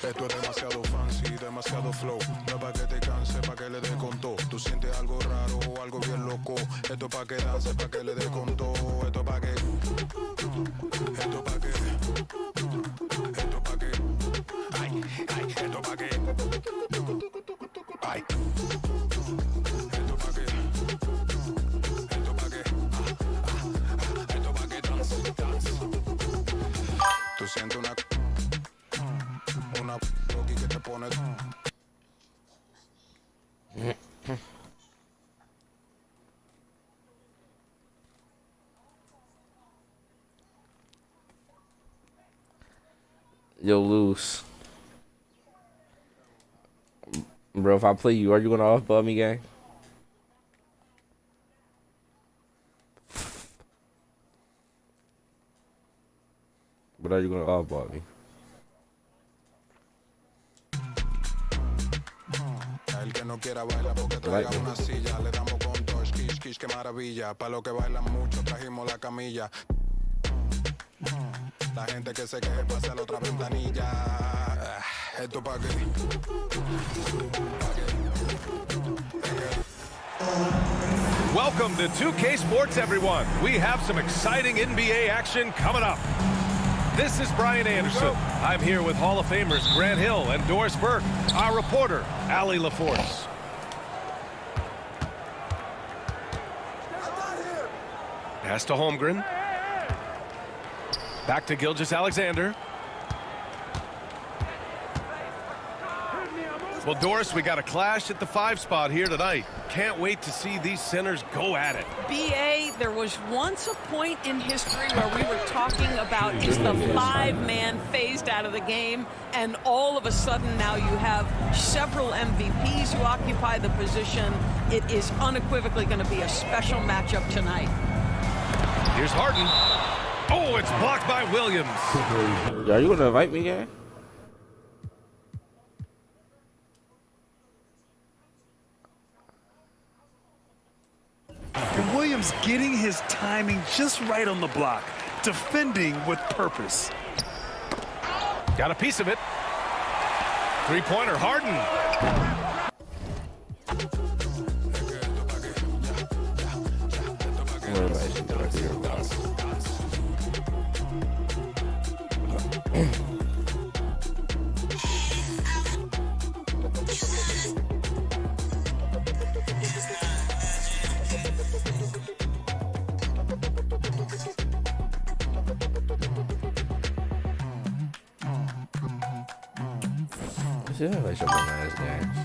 Esto es demasiado fancy, demasiado flow. No es pa' que te canse, pa' que le dé con todo. Tú sientes algo raro o algo bien loco. Esto es pa' que dance, pa' que le dé con todo. Esto es pa' que. Esto es pa' que. Esto es pa' que. Ay, ay, esto es pa' que. Ay. Esto es pa' que. Esto es pa' que. Esto es pa' que dance, dance. Tú sientes una Luckhy que te pone. Yo, loose. Bro, if I play you, are you gonna off-ball me, gang? But are you gonna off-ball me? El que no quiera baila porque traiga una silla. Le damos con todo, skish, skish, qué maravilla. Pa' los que bailan mucho trajimos la camilla. La gente que se queje pasa a la otra ventanilla. Esto pa' que. Welcome to 2K Sports, everyone. We have some exciting NBA action coming up. This is Brian Anderson. I'm here with Hall of Famers Grant Hill and Doris Burke, our reporter, Allie LaForce. Pass to Holmgren. Back to Gilgeous-Alexander. Well, Doris, we got a clash at the 5 spot here tonight. Can't wait to see these centers go at it. B.A., there was once a point in history where we were talking about is the 5-man phased out of the game, and all of a sudden now you have several MVPs who occupy the position. It is unequivocally going to be a special matchup tonight. Here's Harden. Oh, it's blocked by Williams. Are you gonna invite me, gang? And Williams getting his timing just right on the block, defending with purpose. Got a piece of it. Three-pointer, Harden. Yeah, like some nice games.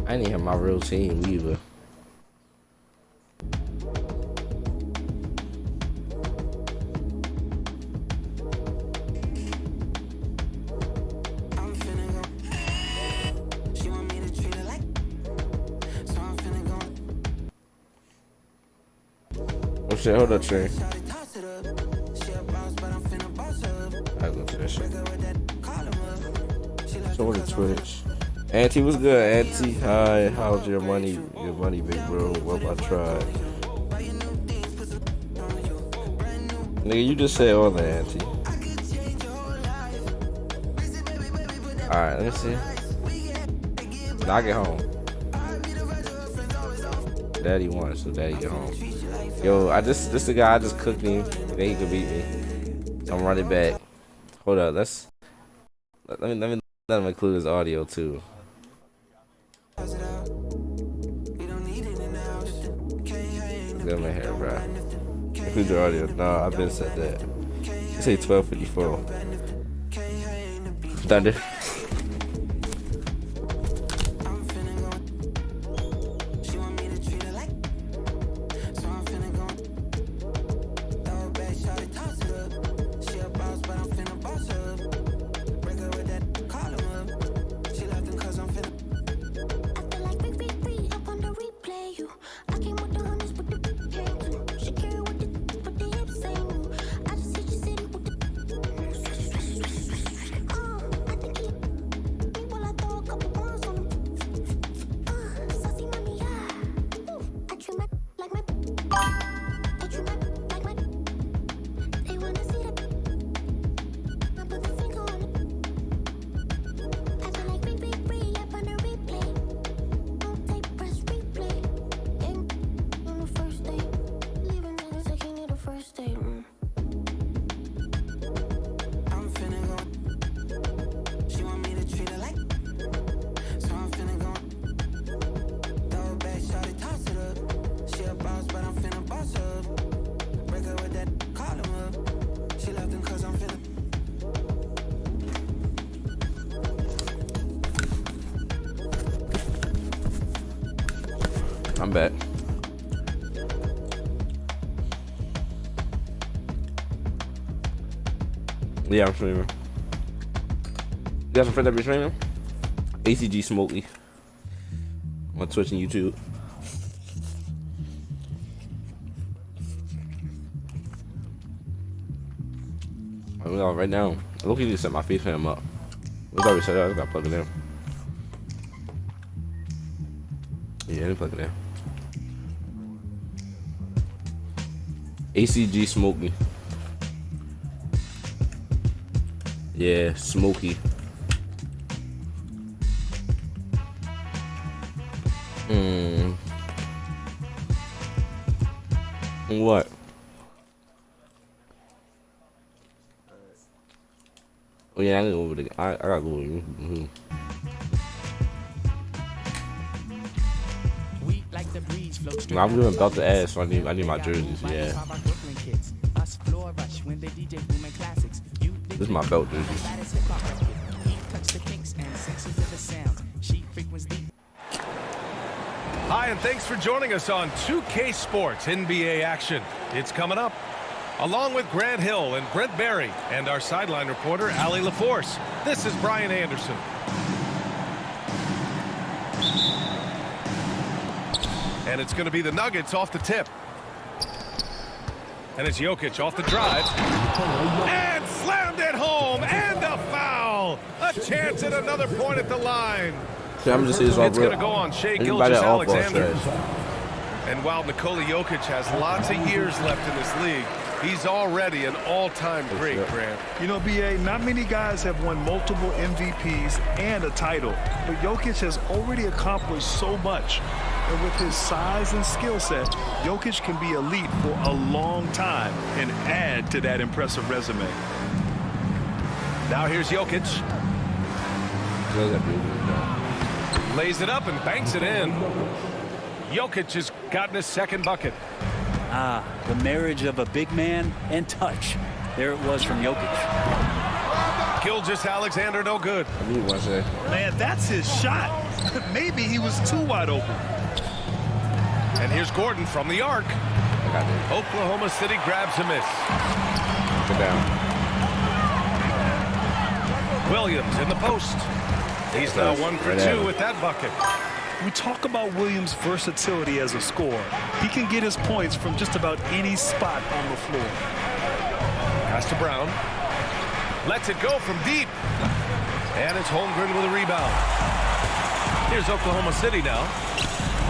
I didn't have my real team either. Oh shit, hold up, Trey. I go to that shit. So what is Twitch? Auntie, what's good, Auntie? Hi, how's your money? Your money, big bro. What I tried. Nigga, you just said all that, Auntie. Alright, let me see. Now I get home. Daddy won, so Daddy get home. Yo, this the guy I just cooked him. Then he could beat me. I'm running back. Hold up, let me let him include his audio too. Get him in here, bro. Include your audio. No, I've been said that. You say 1254. Thunder. I'm back. Yeah, I'm streaming. You got some friends that be streaming? ACG Smokey on Twitch and YouTube. Right now, look, you just set my face cam up. It's already set up. I just gotta plug it in. Yeah, let me plug it in. ACG Smokey. Yeah, Smokey. What? Oh yeah, I gotta go over the. I gotta go over. I'm doing belt to ass, so I need my jerseys. Yeah. This is my belt jersey. Hi, and thanks for joining us on 2K Sports NBA action. It's coming up. Along with Grant Hill and Brent Barry and our sideline reporter, Allie LaForce, this is Brian Anderson. And it's going to be the Nuggets off the tip. And it's Jokic off the drive. And slammed it home. And a foul. A chance at another point at the line. Yeah, I'm just saying it's going to go on Shai Gilgeous-Alexander. And while Nikola Jokic has lots of years left in this league, he's already an all-time great, Grant. You know, B.A., not many guys have won multiple MVPs and a title, but Jokic has already accomplished so much. And with his size and skill set, Jokic can be elite for a long time and add to that impressive resume. Now here's Jokic. Lays it up and banks it in. Jokic has gotten his second bucket. The marriage of a big man and touch. There it was from Jokic. Gilgeous-Alexander, no good. Man, that's his shot. Maybe he was too wide open. And here's Gordon from the arc. Oklahoma City grabs a miss. Get down. Williams in the post. He's now 1 for 2 with that bucket. We talk about Williams' versatility as a scorer. He can get his points from just about any spot on the floor. Pass to Brown. Lets it go from deep. And it's Holmgren with a rebound. Here's Oklahoma City now.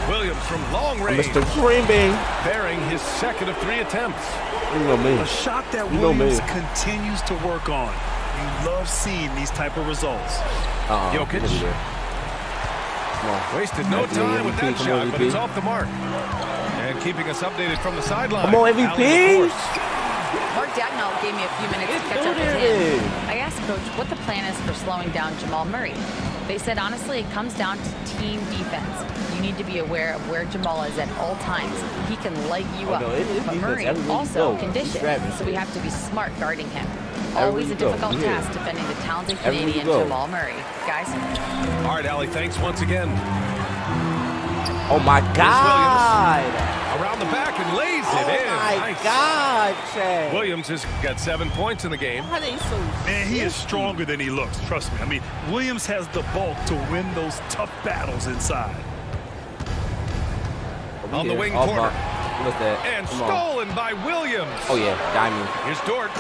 Williams from long range. Mr. Dreaming. Bearing his second of 3 attempts. A shot that Williams continues to work on. You love seeing these type of results. Jokic. Wasted no time with that shot, but it's off the mark. And keeping us updated from the sideline. Come on, MVP. Mark Dagnall gave me a few minutes to catch up with him. I asked Coach what the plan is for slowing down Jamal Murray. They said, honestly, it comes down to team defense. You need to be aware of where Jamal is at all times. He can light you up. But Murray also can dish it, so we have to be smart guarding him. Always a difficult task defending the talented Canadian Jamal Murray. Guys? All right, Allie, thanks once again. Oh, my God. Around the back and lays it in. Oh, my God, Chad. Williams has got 7 points in the game. Man, he is stronger than he looks. Trust me. I mean, Williams has the bulk to win those tough battles inside. On the wing corner. Look at that. And stolen by Williams. Oh, yeah. Diamond. Here's Dort.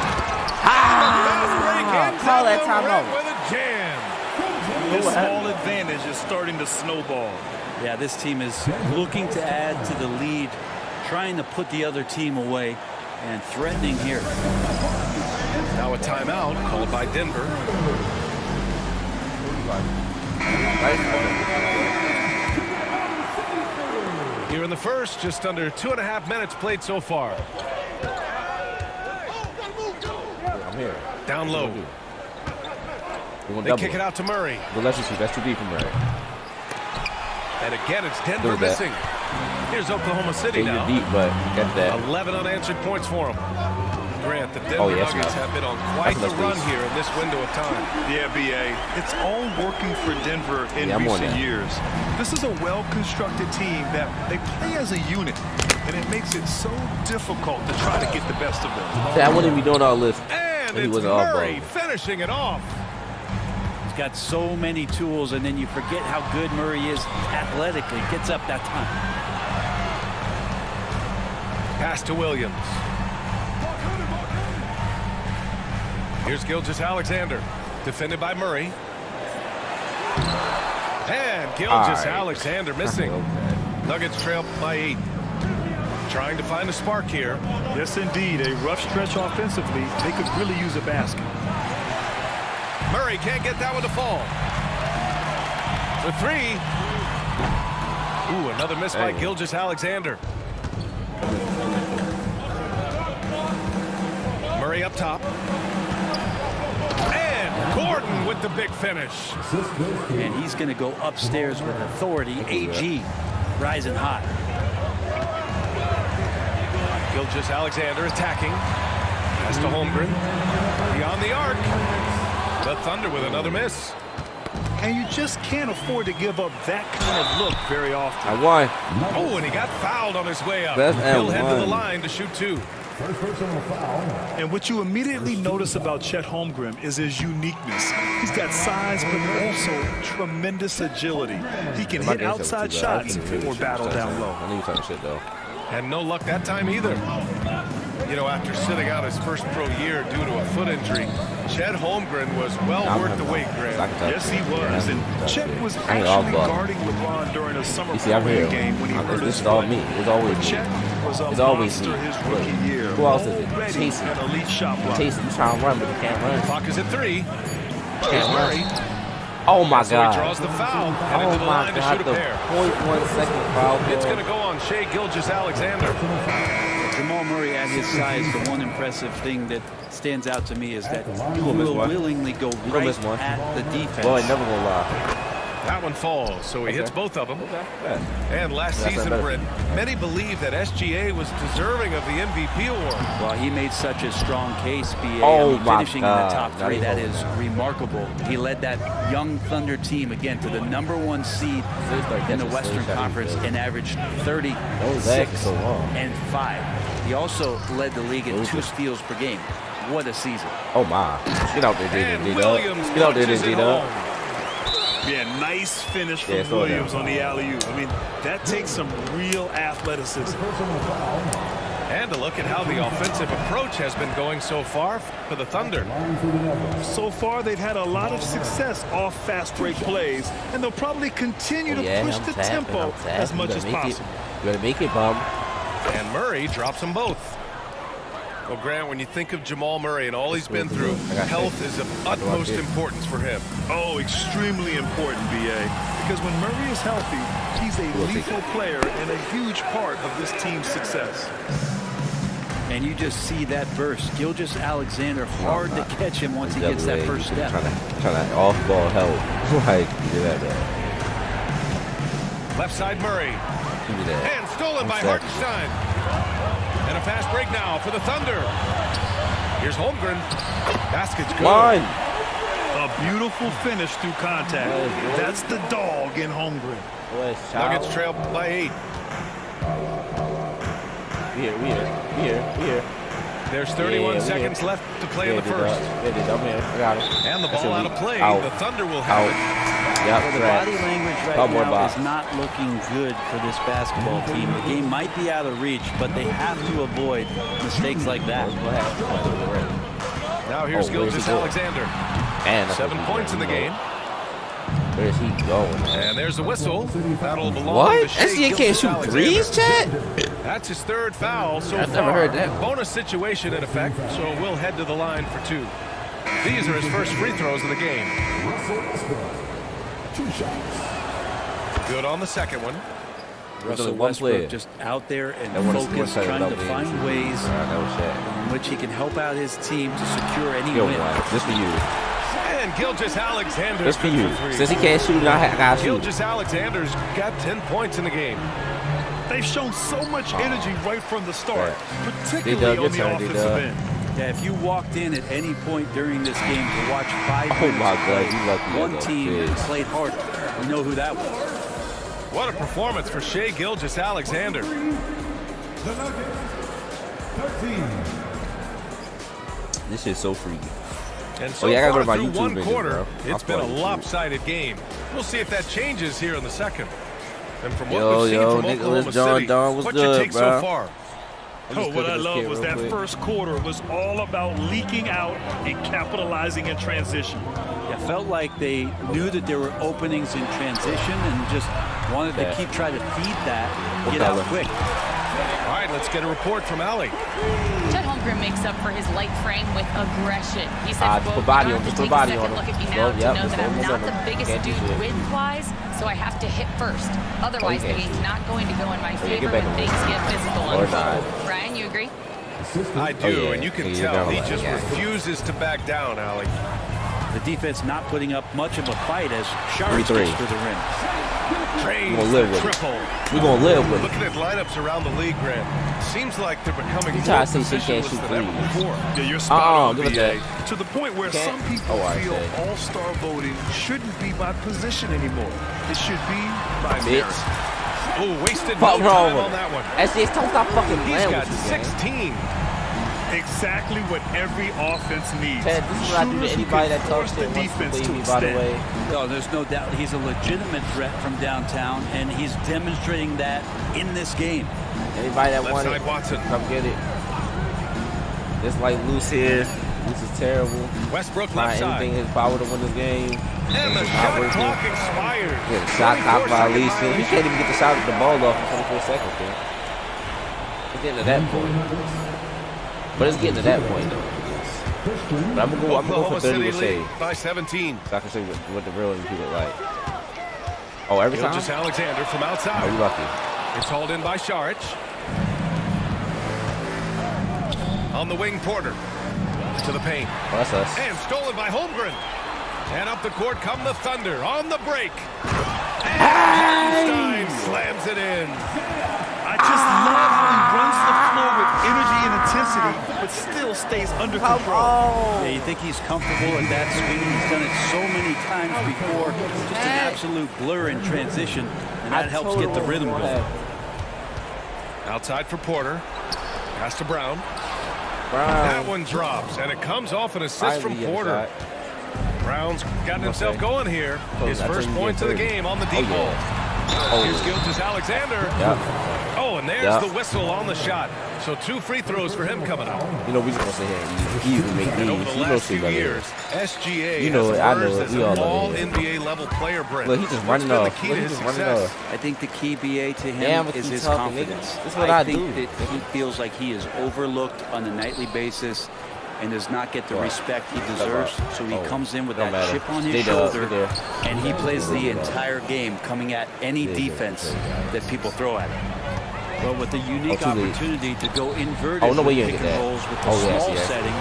Call that timeout. With a jam. This small advantage is starting to snowball. Yeah, this team is looking to add to the lead, trying to put the other team away, and threatening here. Now a timeout called by Denver. Here in the first, just under 2.5 minutes played so far. I'm here. Down low. They kick it out to Murray. Let's just see. That's too deep for Murray. And again, it's Denver missing. Here's Oklahoma City now. Deep, but get that. 11 unanswered points for him. Grant, the Denver yes, Nuggets no. have been on quite the That's run nice. here in this window of time. Yeah, BA. It's all working for Denver in Yeah, I'm on recent that. years. This is a well-constructed team that they play as a unit, and it makes it so difficult to try to get the best of them. I wouldn't be doing all this. And He it's was all Murray ball. finishing it off. He's got so many tools, and then you forget how good Murray is athletically. Gets up that time. Pass to Williams. Here's Gilgeous-Alexander, defended by Murray. And Gilgeous-Alexander missing. Okay. Nuggets trail by 8. Trying to find a spark here. Yes, indeed. A rough stretch offensively. They could really use a basket. Murray can't get that one to fall. For 3. Ooh, another miss by Dang. Gilgeous-Alexander. Murray up top. And Gordon with the big finish. And he's going to go upstairs with authority. AG rising hot. Gilgeous-Alexander attacking. Pass to Holmgren. Beyond the arc. The Thunder with another miss. And you just can't afford to give up that kind of look very often. I won. Oh, and he got fouled on his way up. Best He'll and head to the one. line to shoot 2. And what you immediately notice about Chet Holmgren is his uniqueness. He's got size, but also tremendous agility. He can hit outside shots or battle down low. I knew you were talking shit, though. And no luck that time either. You know, after sitting out his first pro year due to a foot injury, Chet Holmgren was well worth the wait, Grant. Yes, he was. And Chet was I ain't all actually ball. guarding LeBron during a summer You see, I'm play here. game when he hurt This his is all foot. me. It's always But me. Chet was a It's always monster me. his rookie year. Who else is it? Already Chasing. an elite shot blocker. Chasing, you trying to run, but you can't run. Clock is at 3. Can't Here's run. Murray. Oh my So he God. draws the foul, headed Oh to the my line to God. shoot a The pair. 0.1 second foul. It's going to go on Shai Gilgeous-Alexander. Jamal Murray at his size, the one impressive thing that stands out to me is that he gonna miss will one. willingly go gonna right miss one. at the defense. Boy, never gonna lie. That one falls, so he hits both of them. Yeah. And last That's season, better. Brent, many believe that SGA was deserving of the MVP award. Well, he made such a strong case, BA. Oh, I mean, my finishing God. in the top Not 3, even that holding is that. remarkable. He led that young Thunder team, again, to the #1 seed in the Western Conference and averaged 36 so long. and 5. He also led the league in 2 steals per game. What a season. Oh my. Get out there, And D-Dub. Williams Get out there, punches it D-Dub. home. Yeah, nice finish from Yeah, slow Williams down. on the alley-oop. I mean, that takes some real athleticism. And a look at how the offensive approach has been going so far for the Thunder. So far, they've had a lot of success off fast break plays, and they'll probably continue to push the tempo as much as possible. You better make it, bum. And Murray drops them both. Well, Grant, when you think of Jamal Murray and all he's been through, health is of utmost importance for him. Oh, extremely important, BA. Because when Murray is healthy, he's a lethal player and a huge part of this team's success. And you just see that burst. Gilgeous-Alexander, hard to catch him once he gets that first step. Trying to off-ball help. Like, do that, though. Left side Murray. Give me that. And stolen by Exactly. Hartenstein. And a fast break now for the Thunder. Here's Holmgren. Basket's good. One. A beautiful finish through contact. That's the dog in Holmgren. Nuggets trail by 8. We here. There's 31 Yeah, seconds left to play in the first. I'm here. I got it. And the I said ball out we of play. out. The Thunder will have it. Yep, Well, the right. body language right Couple more now box. is not looking good for this basketball team. The game might be out of reach, but they have to avoid mistakes like that. Now here's Oh, where's he Gilgeous-Alexander. And 7 points in the game. Where's he going? And there's the whistle. That'll belong What? to Shai SGA can't shoot Gilgeous-Alexander. threes, Chad? That's his 3rd foul so I've far. never heard that. Bonus situation in effect, so we'll head to the line for 2. These are his first free throws of the game. Good on the second one. Russell one Westbrook player. just out there and That one is focused, one side trying to without find being- ways That was Shaq. in which he can help out his team to secure any Yo, win. man, this for you. And Gilgeous-Alexander. This for good you. for 3. Since he can't shoot, I gotta shoot. Gilgeous-Alexander's got 10 points in the game. They've shown so much energy right from the start, D-Dub, particularly your on the turn, offensive D-Dub. end. Yeah, if you walked in at any point during this game to watch 5 Oh minutes my of God, play, you lucky one as a team bitch. played harder. You know who that was. What a performance for Shai Gilgeous-Alexander. This shit's so freaky. And so yeah, I gotta go far to my through YouTube one videos, quarter, bro. I'll it's been a start YouTube. lopsided game. We'll see if that changes here in the second. And from what Yo, we've seen yo, from Nicholas Oklahoma John City, Don, what's what good, you take bro? so far? I'm just What I cooking this love kid was real that quick. first quarter was all about leaking out and capitalizing in transition. Yeah, felt like they knew that there were openings in transition and just wanted to keep trying to feed that, get out quick. All right, let's get a report from Allie. Chet Holmgren makes up for his light frame with aggression. He said, Just quote, put body "You on don't him, have just to put take a body second on look him." at me now Well, to yep, know just that I'm almost not on the him. biggest Can't do dude shit. width-wise, so I have to hit first. Otherwise, the can't game's do not going to go in my yeah, favor get back when on things get physical. Or unquote. not. Brian, you agree? I do, yeah. and you can Yeah, tell he you're just down. refuses to back down, Allie. The defense not putting up much of a fight as Sharp 3-3. gets to the rim. Trains gonna live the with it. triple. We're gonna live with it. Looking at lineups around the league, Grant, seems like they're becoming You more try to say she can't positionless shoot than ever threes. before. Yeah, you're spot on, give it BA. that. To the point where Can't- some people Oh, I feel see. all-star voting shouldn't be by position anymore. It should be by Bitch. merit. Oh, wasted Fuck no wrong time with on that one. SGA, don't stop fucking He's playing got with you, gang. 16. Exactly what every offense needs. Ted, this is what I do to Shooters who anybody can that talks force shit the wants to defense believe to me, by the extend. way. No, there's no doubt he's a legitimate threat from downtown, and he's demonstrating that in this game. Anybody that Left wants side it, Watson. come get it. It's like Loose here. Loose is terrible. Westbrook Trying left side. anything in his power to win this game. And the It's not shot working. clock expired. Yeah, the shot 24 clock second violation. You can't even get the shot at the ball off in 24 seconds, man. It's getting to that point. But it's getting to that point, though. But I'm gonna go Oklahoma for 30 City with Shea, lead by 17. so I can see what the real MVP look like. Oh, every time? Gilgeous-Alexander from Oh, outside. you lucky. It's hauled in by Saric. On the wing, Porter. To the paint. Oh, that's us. And stolen by Holmgren. And up the court come the Thunder on the break. And Stein slams it in. I just love how he runs the floor with energy and intensity, but still stays under control. Yeah, you think he's comfortable at that speed. He's done it so many times before. Just an absolute blur in transition, and that helps get the rhythm going. Outside for Porter. Pass to Brown. That one drops, and it comes off an assist from Porter. Brown's gotten himself going here. His first points of the game on the deep ball. Here's Gilgeous-Alexander. Yeah. Oh, and there's the whistle on the shot. So 2 free throws for him coming up. You know, we just gonna sit here and he even make And over these. the You know, last see few better. years, SGA You know has it, I know emerged it, as we all an know it. all-NBA level player, Brent. Look, he just What's running been the off. key Look, to he his just running success? off. I think the key, BA, to him Damn, is keep his talking, confidence. nigga. This is what I think do. that he feels like he is overlooked on a nightly basis and does not get the respect he deserves. So he comes in with Don't that matter. chip on his Stay there, shoulder, stay there. and he plays the entire game coming at any defense that people throw at him. Well, with the unique too late. opportunity to go inverted Oh, no way with you pick ain't get and that. rolls with the Oh, yes, small yes. setting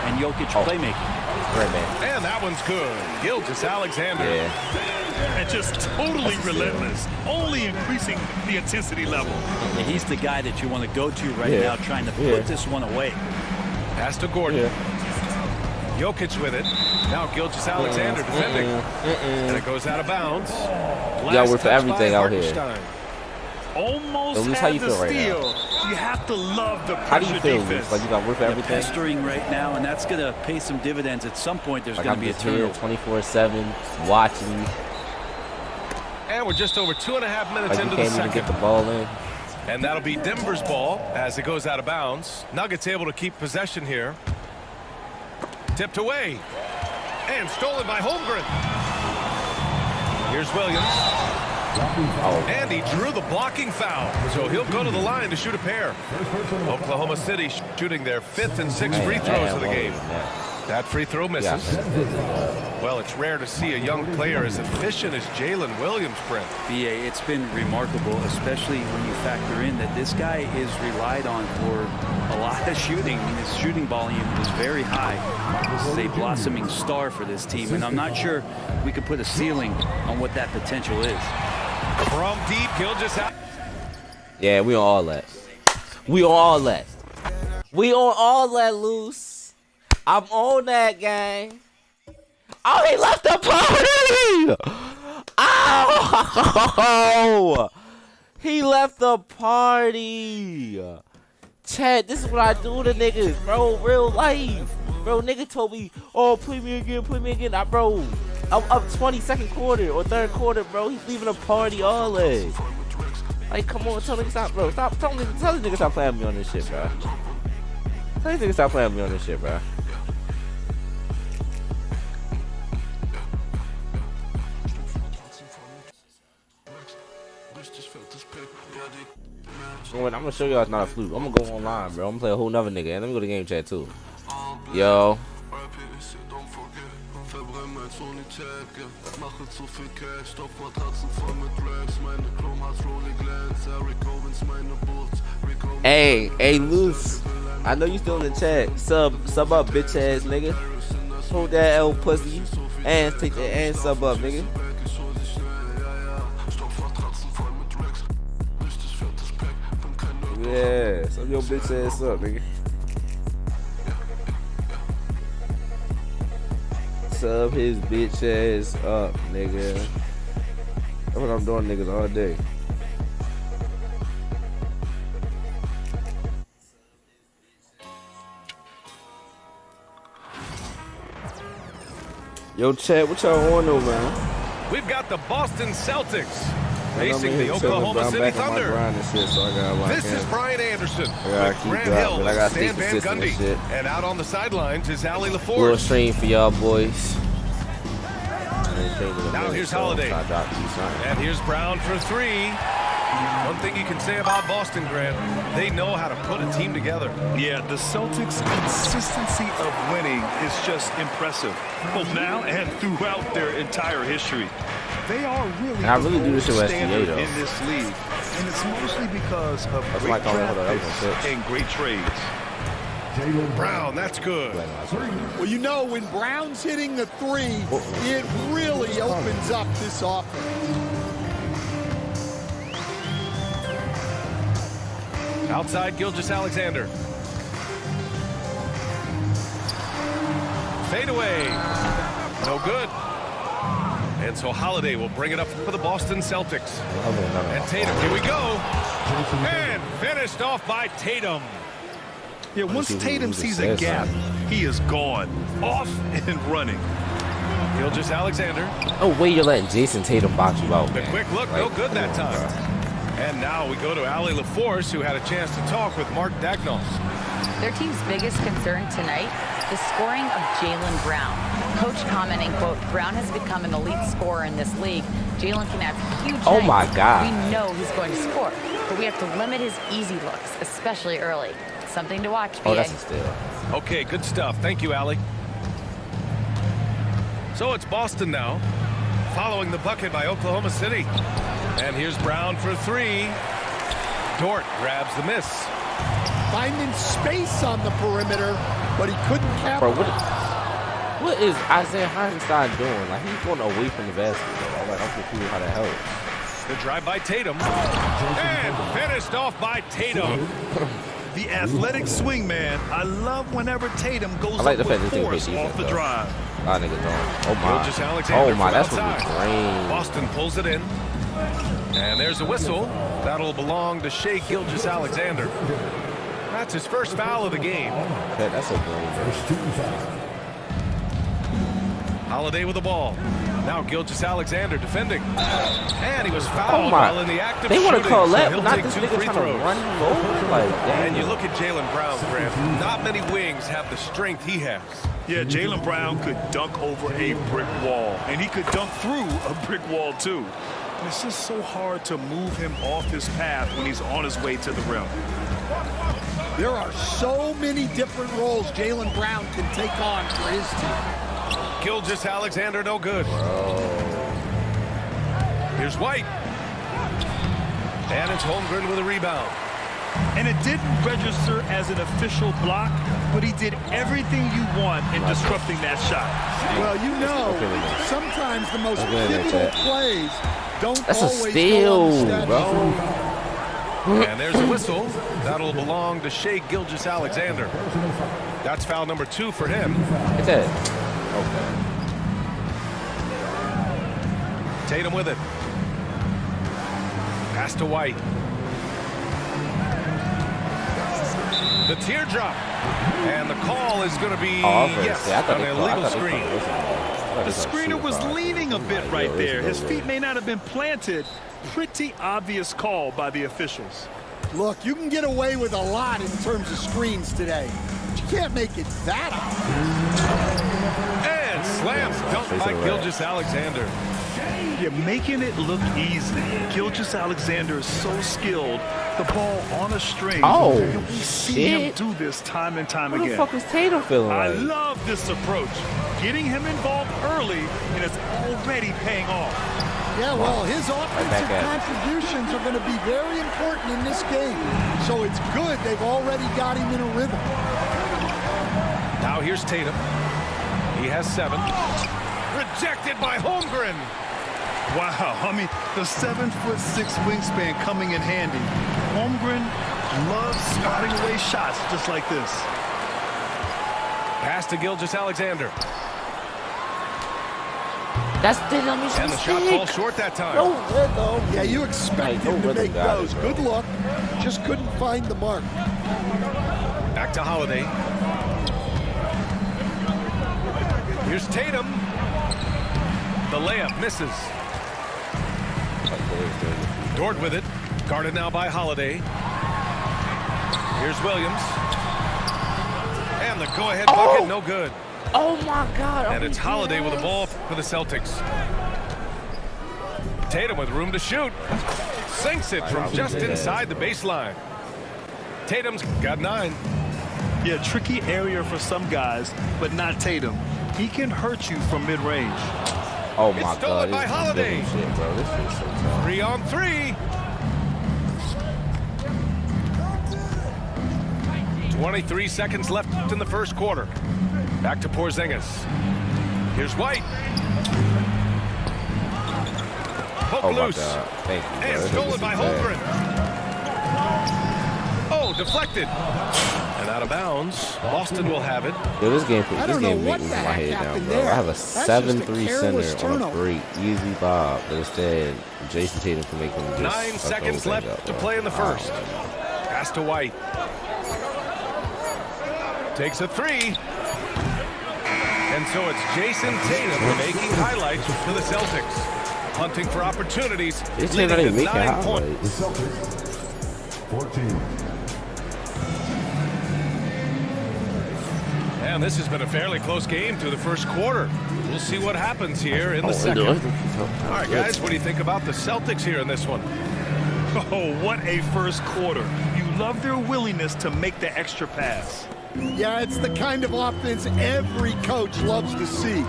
and Jokic playmaking. Great, man. And that one's good. Gilgeous-Alexander. Yeah. And just totally relentless, only increasing the intensity level. Yeah, he's the guy that you want to go to right Yeah. now, trying to Yeah. put this one away. Pass to Gordon. Yeah. Jokic with it. Now Gilgeous-Alexander defending. And it goes out of bounds. Yeah, we're for everything out here. Hartenstein. Almost Luce, how had you the feel right steal. You have to love the How do you pressure feel, defense. Luce? Like you got work for everything? Pestering right now, and that's going to pay some dividends. At some point, there's Like going I'm to be a just here turnover. 24/7 watching you. And we're just over 2.5 minutes Like you into the can't even second. get the ball in. And that'll be Denver's ball as it goes out of bounds. Nuggets able to keep possession here. Tipped away. And stolen by Holmgren. Here's Williams. And he drew the blocking foul. So he'll go to the line to shoot a pair. Oklahoma City shooting their 5th and 6th free throws of the game. That free throw misses. Well, it's rare to see a young player as efficient as Jalen Williams, Brent. BA, it's been remarkable, especially when you factor in that this guy is relied on for a lot of shooting. I mean, his shooting volume is very high. This is a blossoming star for this team, and I'm not sure we could put a ceiling on what that potential is. From deep, Gilgeous. Yeah, we on all that. We on all that. We on all that, Loose. I'm on that, gang. Oh, he left the party! Oh! He left the party! Chad, this is what I do to niggas, bro. Real life. Bro, nigga told me, oh, play me again. Bro, I'm up 22nd quarter or 3rd quarter, bro. He's leaving a party all that. Like, come on, tell niggas stop, bro. Tell these niggas stop playing with me on this shit, bro. Tell these niggas stop playing with me on this shit, bro. I'm gonna show y'all it's not a fluke. I'm gonna go online, bro. I'm gonna play a whole nother nigga. And let me go to game chat too. Yo. Hey, Loose. I know you still in the chat. Sub up, bitch ass nigga. Hold that L pussy. And take that and sub up, nigga. Yeah, sub your bitch ass up, nigga. Sub his bitch ass up, nigga. That's what I'm doing, niggas, all day. Yo, Chad, what y'all want though, man? We've got the Boston Celtics facing the Oklahoma City Thunder. This is Brian Anderson with Grant Hill and Stan Van Gundy. And out on the sidelines is Allie LaForce. Little stream for y'all boys. Now here's Holiday. And here's Brown for 3. One thing you can say about Boston, Grant, they know how to put a team together. Yeah, the Celtics' consistency of winning is just impressive, both now and throughout their entire history. They are really, and I really do this with standard SGA, in this league, and it's mostly because of great draft picks and great trades. Brown, that's good. Well, you know, when Brown's hitting the 3, it really opens up this offense. Outside, Gilgeous-Alexander. Fade away. No good. And so Holiday will bring it up for the Boston Celtics. And Tatum, here we go. And finished off by Tatum. Yeah, once Tatum sees a gap, he is gone. Off and running. Gilgeous-Alexander. Oh, wait, you're letting Jason Tatum box you out, The man. quick look, no good that time. And now we go to Allie LaForce, who had a chance to talk with Mark Dagnos. Their team's biggest concern tonight, the scoring of Jaylen Brown. Coach commenting, quote, Brown has become an elite scorer in this league. Jaylen can have huge nights. Oh, my God. We know he's going to score, but we have to limit his easy looks, especially early. Something to watch, BA. Oh, that's a steal. Okay, good stuff. Thank you, Allie. So it's Boston now, following the bucket by Oklahoma City. And here's Brown for 3. Dort grabs the miss. Finding space on the perimeter, but he couldn't capitalize. Bro, what is Isaiah Hartenstein doing? Like, he's going away from the basket. Like, I'm confused how that helps. The drive by Tatum. And finished off by Tatum. The athletic swing man. I love whenever Tatum goes like up the fact with this nigga force plays defense, off the though. drive. A lot of niggas don't. Oh, my. Gilgeous-Alexander Oh, my. That's from what outside. we brain. Boston pulls it in. And there's a whistle. That'll belong to Shai Gilgeous-Alexander. That's his first foul of the game. Okay, that's a brain. Holiday with the ball. Now Gilgeous-Alexander defending. And he was fouled Oh my. while in the act of They want to shooting, call so that, he'll but not take this 2 nigga free trying to throws. run him over. Like, damn. And you look at Jaylen Brown, Grant. Not many wings have the strength he has. Yeah, Jaylen Brown could dunk over a brick wall, and he could dunk through a brick wall, too. And it's just so hard to move him off his path when he's on his way to the rim. There are so many different roles Jaylen Brown can take on for his team. Gilgeous-Alexander, no good. Here's White. And it's Holmgren with a rebound. And it didn't register as an official block, but he did everything you want in disrupting that shot. Well, you know, sometimes the most pivotal plays don't That's a always steal, go unstudied. bro. And there's a whistle. That'll belong to Shai Gilgeous-Alexander. That's foul number 2 for him. Get that. Okay. Tatum with it. Pass to White. The teardrop. And the call is going to be, yes, an illegal screen. The screener was leaning a bit right there. His feet may not have been planted. Pretty obvious call by the officials. Look, you can get away with a lot in terms of screens today. But you can't make it that obvious. And slams dunked by Gilgeous-Alexander. You're making it look easy. Gilgeous-Alexander is so skilled. The ball on a string. Oh, and we see him do this time and time again. What the fuck is Tatum feeling I like? love this approach. Getting him involved early, and it's already paying off. Yeah, well, his offensive contributions are going to be very important in this game. So it's good they've already got him in a rhythm. Now here's Tatum. He has 7. Rejected by Holmgren. Wow, I mean, the 7'6" wingspan coming in handy. Holmgren loves spotting away shots just like this. Pass to Gilgeous-Alexander. That's the dumbest And the shot falls short that time. No rhythm. Yeah, you expect him to make those. Good look. Just couldn't find the mark. Back to Holiday. Here's Tatum. The layup misses. Dort with it. Guarded now by Holiday. Here's Williams. And the go-ahead bucket, no good. Oh my God. And it's Holiday with the ball for the Celtics. Tatum with room to shoot. Sinks it from just inside the baseline. Tatum's got 9. Yeah, tricky area for some guys, but not Tatum. He can hurt you from mid-range. Oh my It's stolen God. by Holiday. Shit, bro. This is so tough. 3 on 3. 23 seconds left in the first quarter. Back to Porzingis. Here's White. Poke Oh my loose. God. Thank you, bro. And This stolen is by bad. Holmgren. Oh, deflected. And out of bounds. Boston will have it. Yo, this game I don't makes know what me the my heck head down, happened bro. there. I have a That's just a 7-3 careless center on a turnover. great, easy lob, but instead, Jason Tatum can make him just 9 fuck the whole seconds thing left up, to bro. play in the first. Pass to White. Takes a 3. And so it's Jason Tatum making highlights for the Celtics. Hunting for opportunities. This leading ain't to even making 9 points. highlights. 14. And this has been a fairly close game through the first quarter. We'll see what happens here in the second. All All right, guys, what do you think about the Celtics here in this one? Oh, what a first quarter. You love their willingness to make the extra pass. Yeah, it's the kind of offense every coach loves to see.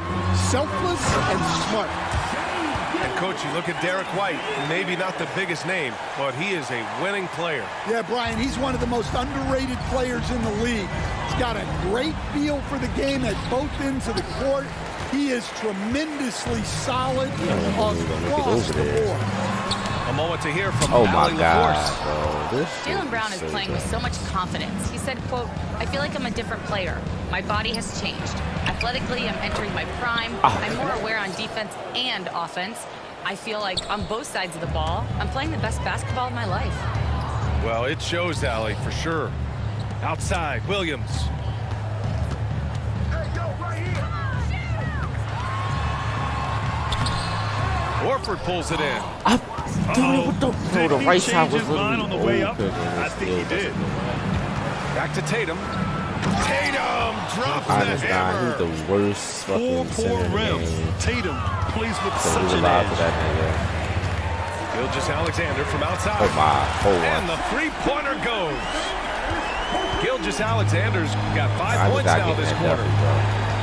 Selfless and smart. And, Coach, you look at Derek White, maybe not the biggest name, but he is a winning player. Yeah, Brian, he's one of the most underrated players in the league. He's got a great feel for the game at both ends of the court. He is tremendously solid across the board. A moment to hear from Oh my Allie God, LaForce. bro. This Jaylen Brown is so playing with tough. so much confidence. He said, quote, "I feel like I'm a different player. My body has changed. Athletically, I'm entering my prime. I'm more aware on defense and offense. I feel like on both sides of the ball, I'm playing the best basketball of my life." Well, it shows, Allie, for sure. Outside, Williams. Horford pulls it in. Did the he right side change was his mind on the way up? open, I think he did. Back to Tatum. Tatum drops I the just got he's hammer. the worst fucking Poor center in the rims. game. Tatum plays with So such he's an alive for edge. that nigga. Gilgeous-Alexander from outside. Oh my, And the three-pointer goes. Gilgeous-Alexander's got 5 points now this quarter.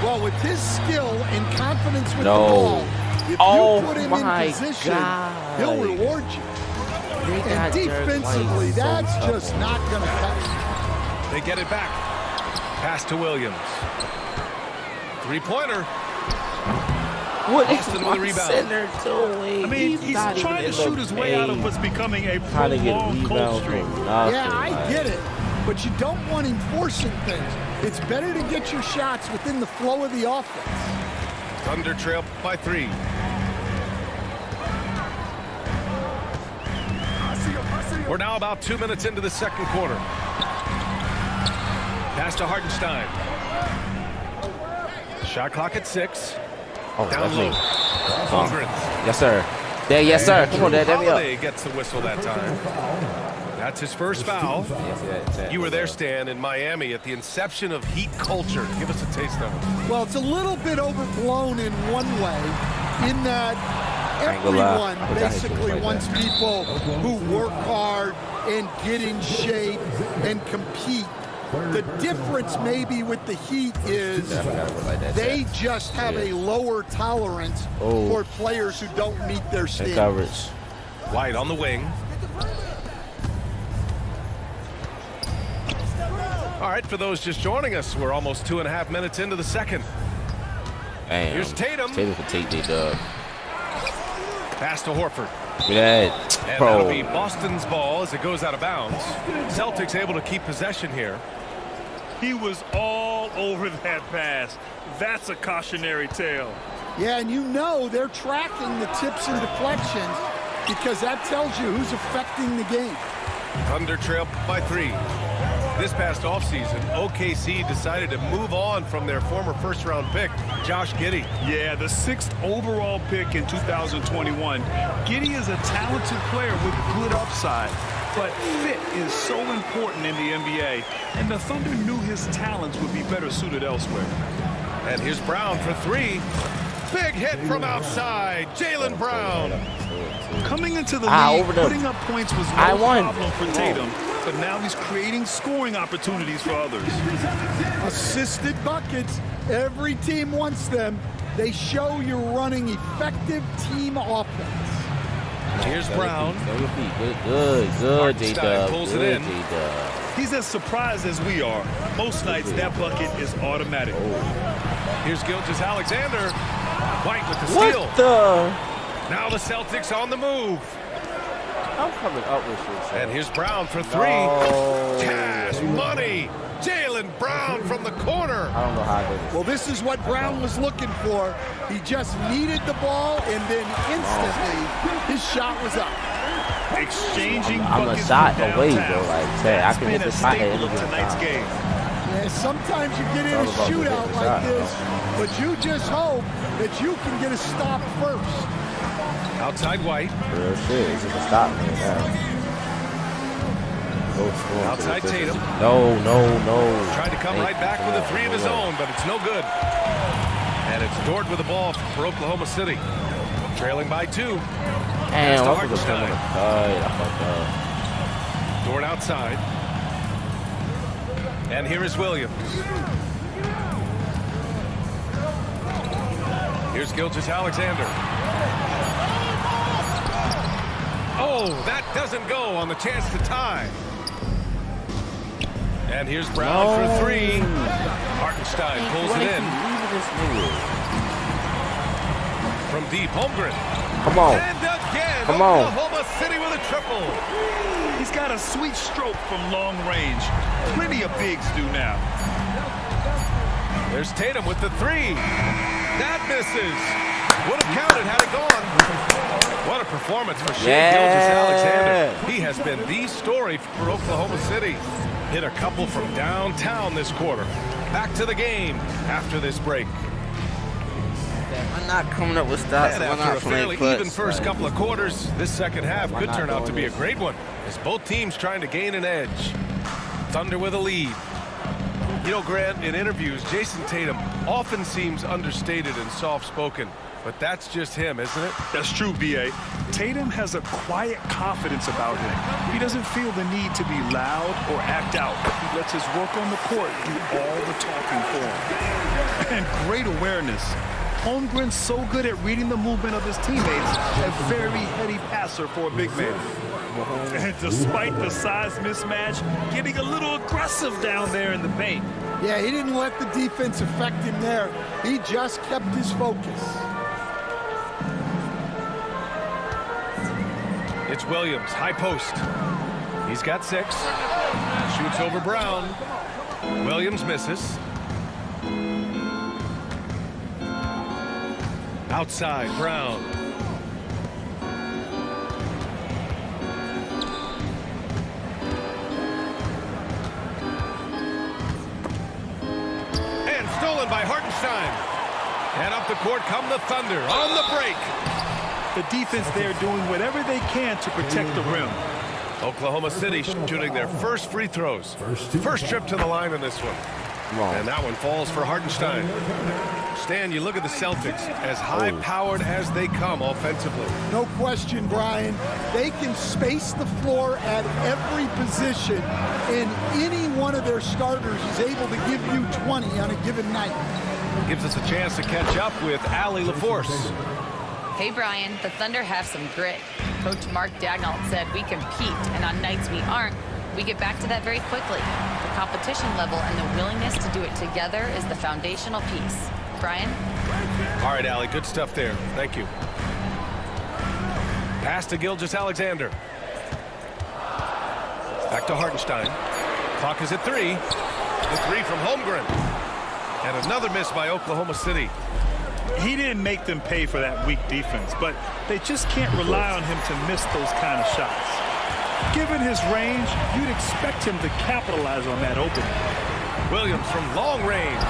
Well, with his skill and confidence with No. the ball, if Oh you put him my in position, God. he'll reward you. They And got Derek defensively, White so that's tough just on not going to cut. They get it back. Pass to Williams. Three-pointer. What is Boston with my a rebound. center doing? I mean, he's not trying to even in shoot the his way out of paint. what's becoming a Trying to get prolonged cold rebounds streak. from nothing. Yeah, I like, get it. but you don't want him forcing things. It's better to get your shots within the flow of the offense. Thunder trail by 3. We're now about 2 minutes into the second quarter. Pass to Hartenstein. Shot clock at 6. Oh, Down that's low. me. Holmgren. Yes, sir. Yeah, yes, sir. Come on, Dad. Let me up. Holiday gets the whistle that time. That's his first foul. You were there, Stan, in Miami at the inception of Heat culture. Give us a taste of it. Well, it's a little bit overblown in one way, in that everyone basically wants people who work hard and get in shape and compete. The difference maybe with the Heat is they just have a lower tolerance for players who don't meet their standards. Coverage. White on the wing. All right, for those just joining us, we're almost 2.5 minutes into the second. Damn. Here's Tatum. Tatum can take the dub. Pass to Horford. Yeah, And bro. that'll be Boston's ball as it goes out of bounds. Celtics able to keep possession here. He was all over that pass. That's a cautionary tale. Yeah, and you know they're tracking the tips and deflections because that tells you who's affecting the game. Thunder trail by 3. This past offseason, OKC decided to move on from their former first-round pick, Josh Giddey. Yeah, the 6th overall pick in 2021. Giddey is a talented player with good upside, but fit is so important in the NBA, and the Thunder knew his talents would be better suited elsewhere. And here's Brown for 3. Big hit from outside. Jaylen Brown. Coming into the league, over the- putting up points was no problem for Tatum, but now he's creating scoring opportunities for others. Assisted buckets. Every team wants them. They show you're running effective team offense. Here's Brown. Good, Hartenstein J-Dub. pulls it Good, in. J-Dub. He's as surprised as we are. Most nights, that bucket is automatic. Here's Gilgeous-Alexander. White with the steal. What the? Now the Celtics on the move. I'm coming up with you. And here's Brown for 3. No. Cash money. Jaylen Brown from the corner. I don't know how I did this. Well, this is what Brown was looking for. He just needed the ball, and then instantly his shot was up. Exchanging I'm a buckets shot from away, downtown. bro. Like, I That's can been hit a this my head staple of every tonight's time. game. Yeah, sometimes you get in a All about shootout the like shot, this, but you just hope that you can get a stop first. Outside White. Real shit. It's just a stop me now. Outside Tatum. No. Tried to come right back with a 3 of his own, but it's no good. And it's Dort with the ball for Oklahoma City. Trailing by 2. Damn, to I was Hartenstein. I fucked up. Dort outside. And here is Williams. Here's Gilgeous-Alexander. Oh, that doesn't go on the chance to tie. And here's Brown for 3. Hartenstein pulls it in. From deep, Holmgren. Come on. And again, Come on. Oklahoma City with a triple. He's got a sweet stroke from long range. Plenty of bigs do now. There's Tatum with the 3. That misses. Would have counted had it gone. What a performance for Shai Gilgeous-Alexander. He has been the story for Oklahoma City. Hit a couple from downtown this quarter. Back to the game after this break. I'm not coming up with stats. And I'm after not a fairly playing even first couple of quarters, this second half could turn out to be a great one, as both teams trying to gain an edge. Thunder with a lead. You know, Grant, in interviews, Jason Tatum often seems understated and soft-spoken, but that's just him, isn't it? That's true, B.A. Tatum has a quiet confidence about him. He doesn't feel the need to be loud or act out. He lets his work on the court do all the talking for him. And great awareness. Holmgren's so good at reading the movement of his teammates, a very heady passer for a big man. And despite the size mismatch, getting a little aggressive down there in the paint. Yeah, he didn't let the defense affect him there. He just kept his focus. It's Williams, high post. He's got 6. Shoots over Brown. Williams misses. Outside, Brown. And stolen by Hartenstein. And up the court come the Thunder on the break. The defense there doing whatever they can to protect the rim. Oklahoma City shooting their first free throws. First trip to the line in this one. And that one falls for Hartenstein. Stan, you look at the Celtics, as high-powered as they come offensively. No question, Brian. They can space the floor at every position, and any one of their starters is able to give you 20 on a given night. Gives us a chance to catch up with Allie LaForce. Hey, Brian, the Thunder have some grit. Coach Mark Daigneault said we compete, and on nights we aren't, we get back to that very quickly. The competition level and the willingness to do it together is the foundational piece. Brian? All right, Allie, good stuff there. Thank you. Pass to Gilgeous-Alexander. Back to Hartenstein. Clock is at 3. The 3 from Holmgren. And another miss by Oklahoma City. He didn't make them pay for that weak defense, but they just can't rely on him to miss those kind of shots. Given his range, you'd expect him to capitalize on that opening. Williams from long range.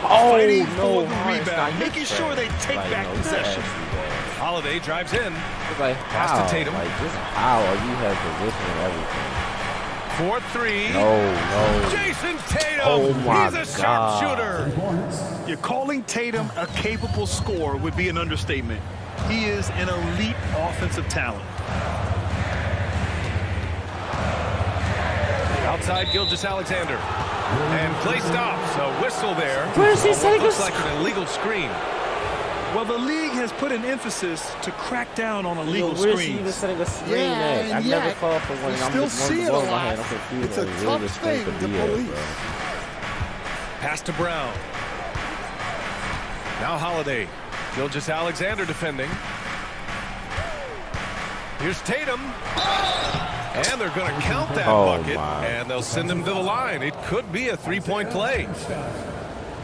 Fighting for the rebound, making sure they take back possession. Holiday drives in. Like, Pass to Tatum. Like, just how you have position and everything. 4-3. No. Jason Tatum. Oh my He's a sharpshooter. You're calling Tatum a capable scorer would be an understatement. He is an elite offensive talent. Outside Gilgeous-Alexander. And play stops. A whistle there. Where's he setting looks like an illegal screen. Well, the league has put an emphasis to crack down on illegal Where's he screens. even setting a screen Yeah, at? I never called for one. you I'm still just see it a blowing my lot. head. I'm confused. It's a Like, tough really thing just to be at, police. bro. Pass to Brown. Now Holiday. Gilgeous-Alexander defending. Here's Tatum. And they're going to count that bucket. And they'll send him to the line. It could be a three-point play.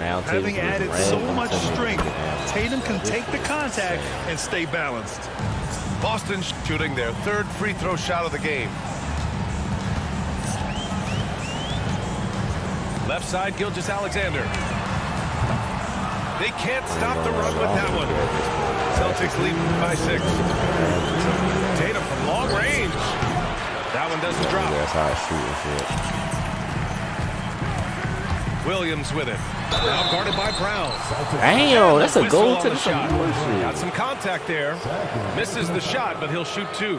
Now Having Tatum's added red so and much Tatum. strength, Tatum can take the contact and stay balanced. Boston shooting their third free throw shot of the game. Left side, Gilgeous-Alexander. They can't stop the run with that one. Celtics lead by 6. Tatum from long range. That one doesn't drop. That's how I shoot and shit. Williams with it. Now guarded by Brown. Damn, that's a Whistle goal on to the the shot. bullshit. Got some contact there. Misses the shot, but he'll shoot 2.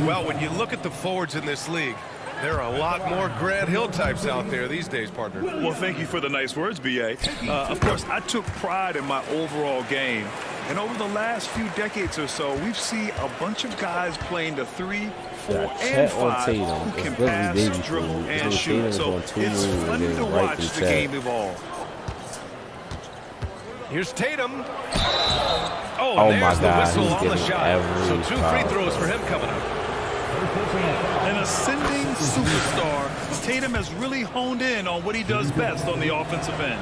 Well, when you look at the forwards in this league, there are a lot more Grant Hill types out there these days, partner. Well, thank you for the nice words, B.A. Of course, I took pride in my overall game. And over the last few decades or so, we've seen a bunch of guys playing the 3, 4, and 5 who can pass, dribble, and shoot. So it's fun to watch the game evolve. Here's Tatum. Oh There's my the God, whistle he's on the getting shot. every So 2 free foul. throws for him coming up. An ascending superstar, Tatum has really honed in on what he does best on the offensive end.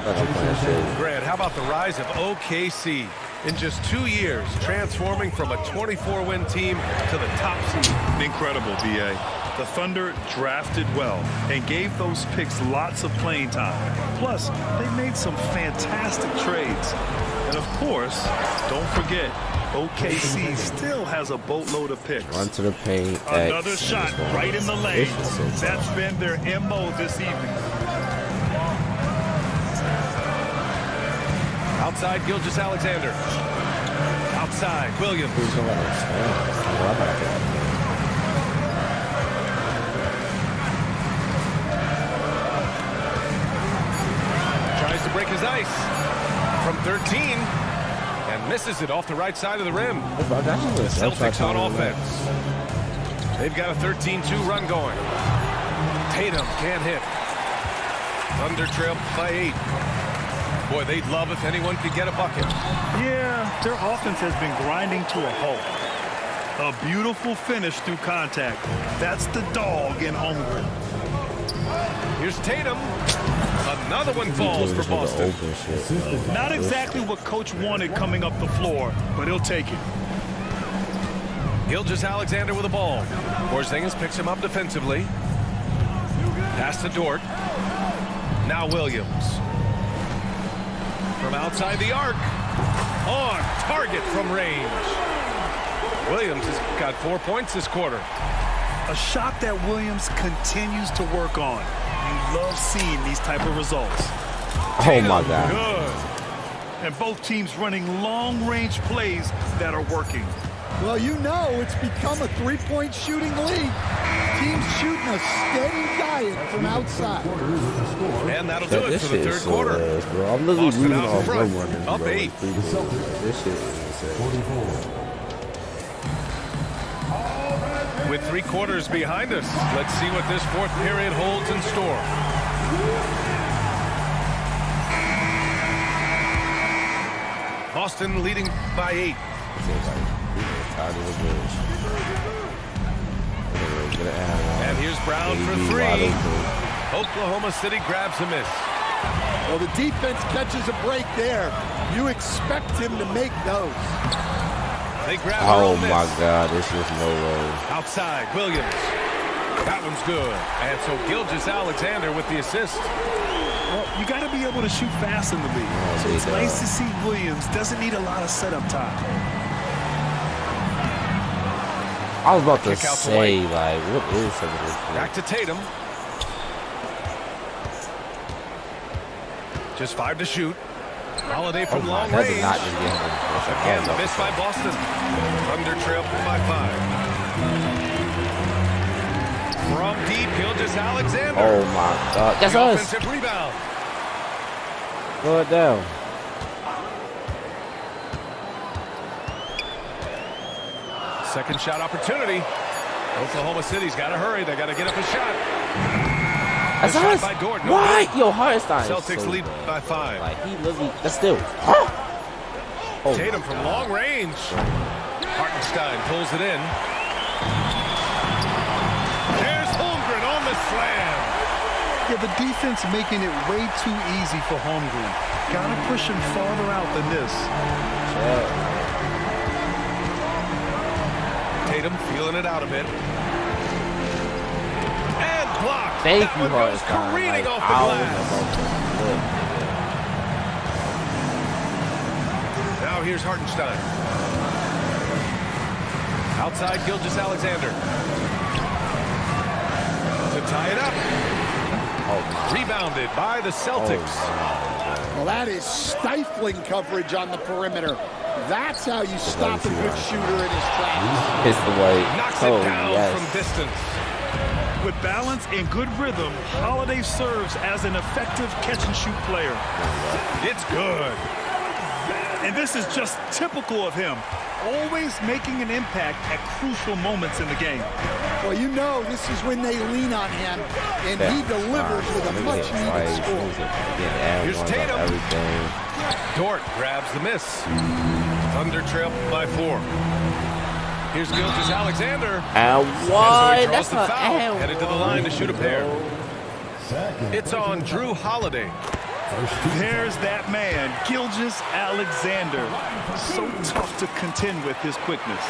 Grant, how about the rise of OKC? In just 2 years, transforming from a 24-win team to the top seed. Incredible, B.A. The Thunder drafted well and gave those picks lots of playing time. Plus, they made some fantastic trades. And of course, don't forget, OKC still has a boatload of picks. Run to the paint. Another X. shot right in the lane. That's been their MO this evening. Outside, Gilgeous-Alexander. Outside, Williams. Tries to break his ice from 13 and misses it off the right side of the rim. The Celtics on offense. They've got a 13-2 run going. Tatum can't hit. Thunder trail by 8. Boy, they'd love if anyone could get a bucket. Yeah, their offense has been grinding to a halt. A beautiful finish through contact. That's the dog in Holmgren. Here's Tatum. Another one falls for Boston. Not exactly what coach wanted coming up the floor, but he'll take it. Gilgeous-Alexander with the ball. Porzingis picks him up defensively. Pass to Dort. Now Williams. From outside the arc. On target from range. Williams has got 4 points this quarter. A shot that Williams continues to work on. You love seeing these type of results. Oh my God. Good. And both teams running long-range plays that are working. Well, you know it's become a three-point shooting league. Teams shooting a steady diet from outside. And that'll do it for the third quarter. Bro. I'm literally Boston losing out off front, running. up 8. This shit is insane. With 3 quarters behind us, let's see what this fourth period holds in store. Boston leading by 8. And here's Brown for 3. Oklahoma City grabs a miss. Well, the defense catches a break there. You expect him to make those. They grab Oh my God, this is no way. Outside, Williams. That one's good. And so Gilgeous-Alexander with the assist. Well, you got to be able to shoot fast in the league. So it's nice to see Williams doesn't need a lot of setup time. I was about to Kick out to say, White. like, what is some of this? Back to Tatum. Just 5 to shoot. Holiday from long that did range. not just get him. Again, the miss by Boston. Thunder trail by 5. From deep, Gilgeous-Alexander. Oh my God, that's The us. offensive rebound. Throw it down. Second shot opportunity. Oklahoma City's got to hurry. They got to get up a shot. That's shot us. by Dort. No What? good. Yo, Hartenstein. is Celtics so lead bad. by 5. Like he literally. That's still. Huh? Oh Tatum my from God. long range. Hartenstein pulls it in. There's Holmgren on the slam. Yeah, the defense making it way too easy for Holmgren. Got to push him farther out than this. Tatum feeling it out a bit. And blocked. Thank That you, one goes Hartenstein. careening Like, off I the was glass. about to flip. Now here's Hartenstein. Outside Gilgeous-Alexander. To tie it up. Rebounded by the Celtics. Well, that is stifling coverage on the perimeter. That's how you stop a good shooter in his tracks. It's the way. Knocks Oh it down yes. from distance. With balance and good rhythm, Holiday serves as an effective catch-and-shoot player. It's good. And this is just typical of him, always making an impact at crucial moments in the game. Well, you know this is when they lean on him, and he delivers with a much-needed score. Here's Tatum. Everything. Dort grabs the miss. Thunder trail by 4. Here's Gilgeous-Alexander. And And so what? he That's draws the not foul. Headed to the line to shoot a pair. It's on Drew Holiday. There's that man, Gilgeous-Alexander. So tough to contend with his quickness.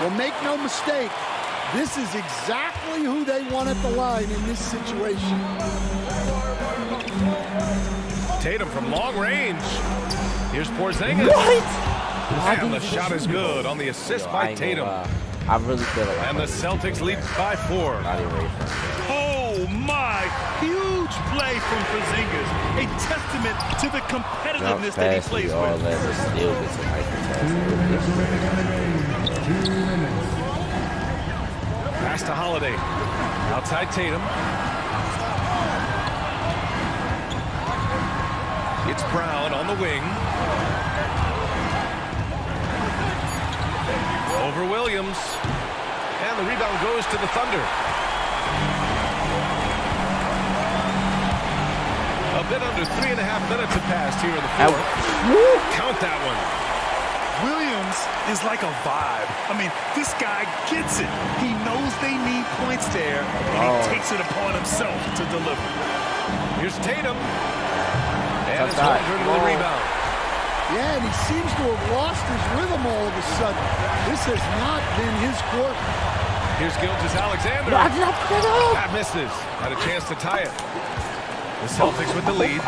Well, make no mistake, this is exactly who they want at the line in this situation. Tatum from long range. Here's Porzingis. What? And the shot is good on the assist by Tatum. I really feel like. And the Celtics lead by 4. Oh my! Huge play from Porzingis. A testament to the competitiveness that he plays all with. that, but still gets a Pass to Holiday. Outside Tatum. It's Brown on the wing. Over Williams. And the rebound goes to the Thunder. A bit under 3.5 minutes have passed here in the fourth. Count that one. Williams is like a vibe. I mean, this guy gets it. He knows they need points there, and he takes it upon himself to deliver. Here's Tatum. And it's Holmgren with the rebound. Yeah, and he seems to have lost his rhythm all of a sudden. This has not been his quarter. Here's Gilgeous-Alexander. No, I did not put it up. That misses. Had a chance to tie it. The Celtics with the lead.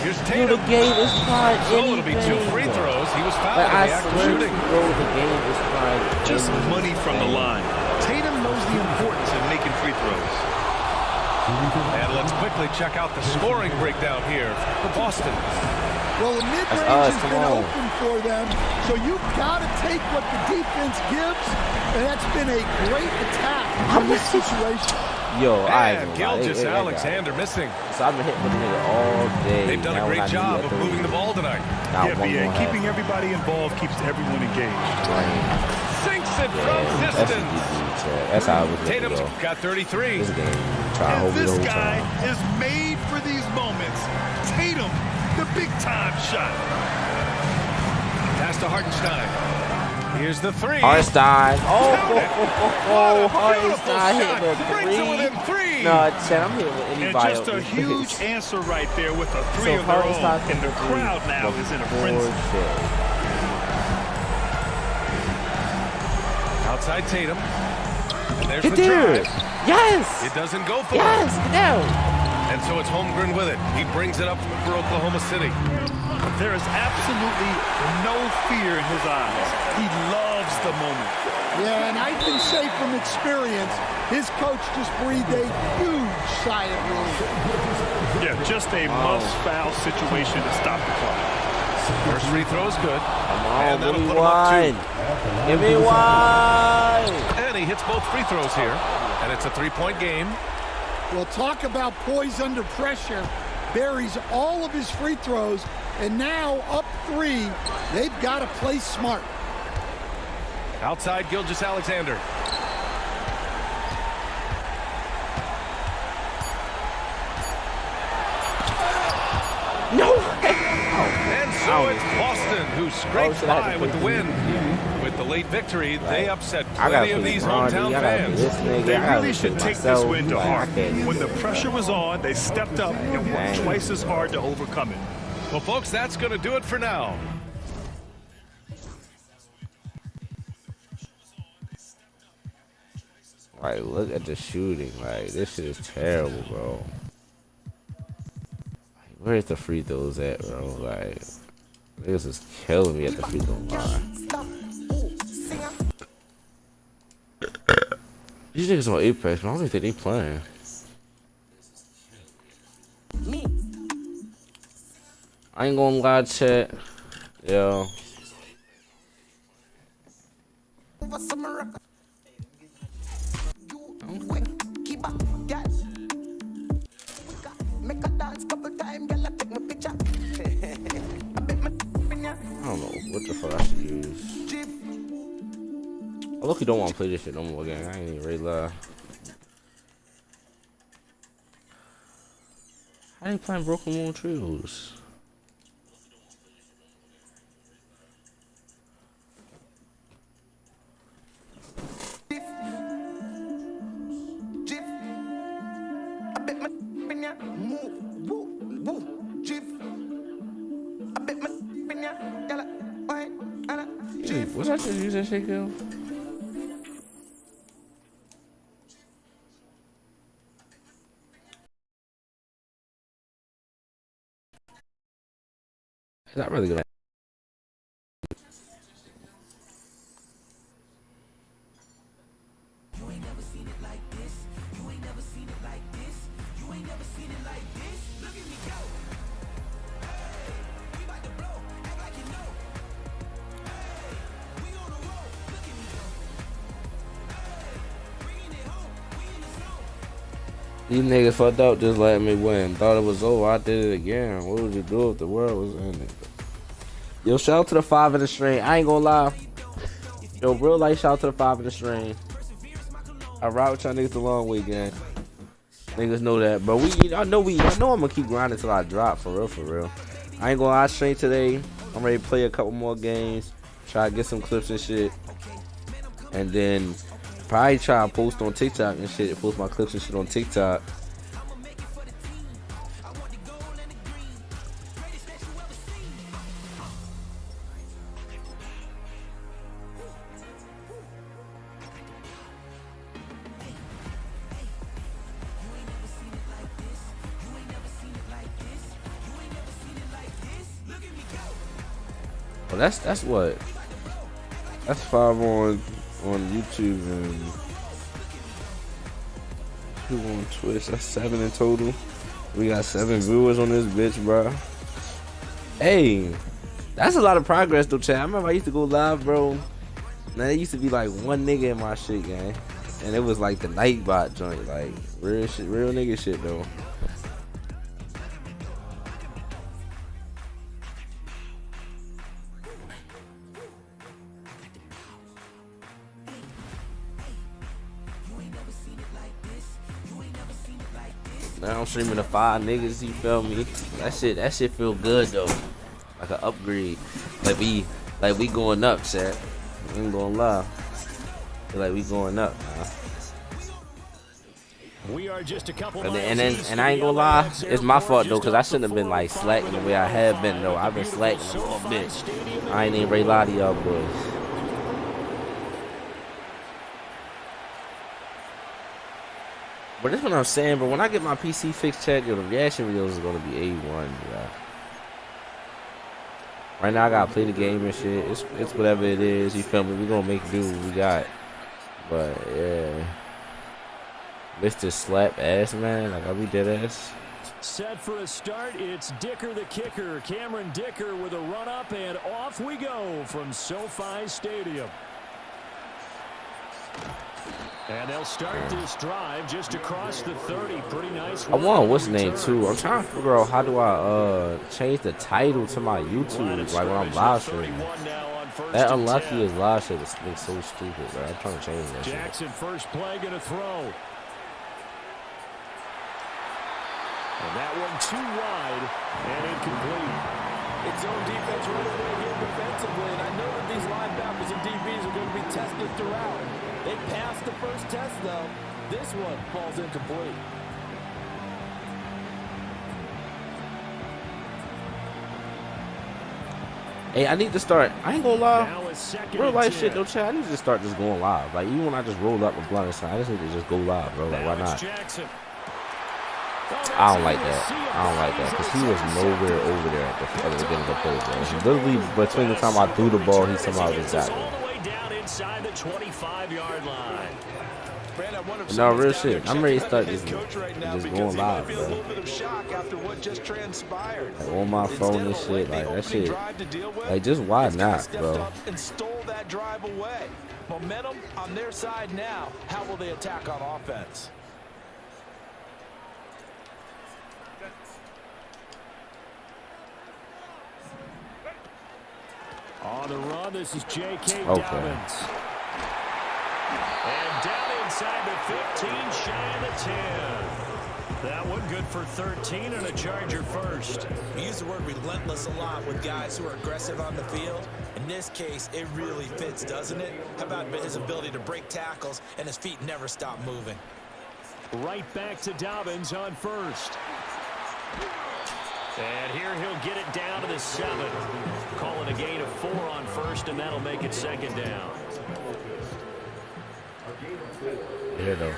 Here's Dude, Tatum. the game is fine. So it'll be 2 free throws. He was fouled in the I act of swear to shooting. God, the game is fine. Just money from the line. Tatum knows the importance of making free throws. And let's quickly check out the scoring breakdown here for Boston. Well, the mid-range has been open for them, so you've got to take what the defense gives, and that's been a great attack in this situation. Yo, And Gilgeous-Alexander missing. So I've been hitting with the nigga all day. They've done a great job of moving the ball tonight. Yeah, BA, keeping everybody involved keeps everyone engaged. Sinks it from distance. That's how it was. Tatum's got 33. This game, And this guy is made for these moments. Tatum, the big-time shot. Pass to Hartenstein. Here's the 3. Hartenstein. Oh, Hartenstein hit the Brings it within 3. No, Chad, I'm hitting with And anybody. just a huge answer right there with a 3 of their own. And the crowd now is in a frenzy. Outside Tatum. And there's Get the there. drive. Yes. It doesn't go for Yes. him. Get down. And so it's Holmgren with it. He brings it up for Oklahoma City. There is absolutely no fear in his eyes. He loves the moment. Yeah, and I can say from experience, his coach just breathed a huge sigh of relief. Yeah, just a must-foul situation to stop the clock. First free throw is good. Come on, And that'll give me put him up 2. one. Give me one. And he hits both free throws here. And it's a 3-point game. Well, talk about poise under pressure. Buries all of his free throws, and now up 3. They've got to play smart. Outside Gilgeous-Alexander. No. And so it's Boston who scrapes by with the win. With the late victory, they upset plenty of these hometown fans. They really should take this win to heart. When the pressure was on, they stepped up and worked twice as hard to overcome it. Well, folks, that's going to do it for now. Like, look at the shooting. Like, this shit is terrible, bro. Like, where's the free throws at, bro? Like, niggas is killing me at the free throw line. These niggas on Apex, man. I don't even think they playing. I ain't gonna lie, chat. Yo. I don't know what the fuck I should use. I luckily don't want to play this shit no more again. I ain't even ready to lie. I ain't playing Broken Moon Trios. Was I just use that shit, girl? Is that really gonna? These niggas fucked up just letting me win. Thought it was over. I did it again. What would you do if the world was ending? Yo, shout out to the 5 in the string. I ain't gonna lie. Yo, real life shout out to the 5 in the string. I ride with y'all niggas the long way, gang. Niggas know that. But I know I'm gonna keep grinding till I drop, for real. I ain't gonna lie, straight today. I'm ready to play a couple more games. Try to get some clips and shit. And then Probably try to post on TikTok and shit. Post my clips and shit on TikTok. Well, that's what. That's 5 on YouTube and 2 on Twitch. That's 7 in total. We got 7 viewers on this bitch, bro. Hey, that's a lot of progress though, chat. I remember I used to go live, bro. Now there used to be like one nigga in my shit, gang, and it was like the Nightbot joint, like real shit, real nigga shit though. Now I'm streaming to 5 niggas, you feel me? That shit feel good though. Like an upgrade. Like we going up, chat. I ain't gonna lie. Feel like we going up, man. We are just a couple and I ain't gonna lie, it's my fault though, cause I shouldn't have been like slacking the way I have been though. I've been slacking a little bit. I ain't even ready to lie to y'all boys. But that's what I'm saying, but when I get my PC fixed, chat, yo, the reaction videos is gonna be A1, yeah. Right now I gotta play the game and shit. It's whatever it is, you feel me? We gonna make do what we got. But yeah. Mr. Slap Ass, man. Like, are we dead ass? Set for a start, it's Dicker the kicker. Cameron Dicker with a run up, and off we go from SoFi Stadium. And they'll start this drive just across the 30. Pretty nice. I want what's name too. I'm trying to figure out how do I change the title to my YouTube, like when I'm live streaming. That Unlucky is live shit is so stupid, bro. I'm trying to change that shit. Jackson first play gonna throw. And that one too wide and incomplete. It's zone defense right over here defensively, and I know that these linebackers and DBs are going to be tested throughout. They passed the first test, though. This one falls incomplete. Hey, I need to start. I ain't gonna lie. Real life shit, though, chat. I need to start just going live. Like, even when I just roll up with blunt and stuff, I just need to just go live, bro. Like, why not? I don't like that. I don't like that because he was nowhere over there at the beginning of the play, bro. Literally, between the time I threw the ball, he somehow just got me. Inside the 25-yard line. No, real shit. I'm ready to start just going live, bro. Like, on my phone and shit, like that shit. Like, just why not, bro? And stole that drive away. Momentum on their side now. How will they attack on offense? On the run, this is J.K. Okay. Dobbins. And down inside the 15, shy of the 10. That one good for 13 and a Charger first. We use the word relentless a lot with guys who are aggressive on the field. In this case, it really fits, doesn't it? How about his ability to break tackles and his feet never stop moving? Right back to Dobbins on first. And here he'll get it down to the 7. Calling a gain of 4 on first, and that'll make it second down. Yeah, though.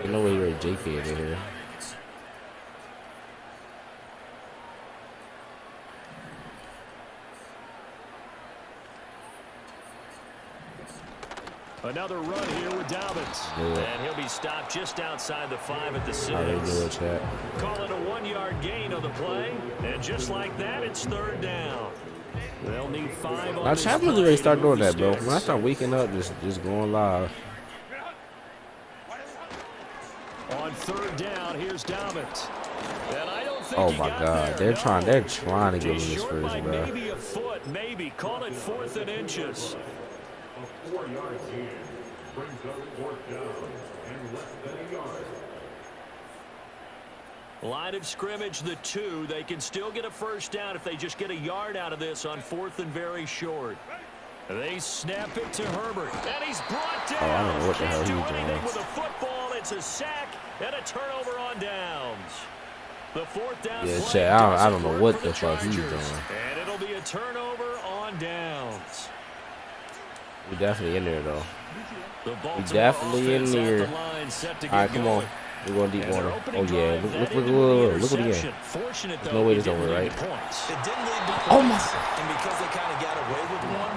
You know where you're a JK over here. Another run here with Dobbins. And he'll be stopped just outside the 5 at the 6. Call it a 1-yard gain on the play. And just like that, it's third down. They'll need 5 on Now, chat really ready to start doing that, bro. When I start waking up, just going live. On third down, here's Dobbins. And I don't think oh my God, they're trying to give me this first, bro. Maybe a foot, maybe. Call it 4th and inches. A 4-yard gain brings up 4th down and less than a yard. Line of scrimmage, the 2. They can still get a first down if they just get a yard out of this on 4th and very short. They snap it to Herbert, and he's brought down. Oh, I don't know what the hell Can't he's do anything doing. with a football. It's a sack and a turnover on downs. The fourth down. Yeah, play Chad, I don't know doesn't what work for the fuck he's Chargers. doing. And it'll be a turnover on downs. We definitely in there though. The We Baltimore definitely in offense at there. the line, set to All right, get come on. going. We're going deep And their water. opening Oh yeah, drive look ended what with the again. interception. Fortunate, There's though, no way it this didn't over, lead right? to points. It didn't lead to Oh my! points, and because they kind of got away with one,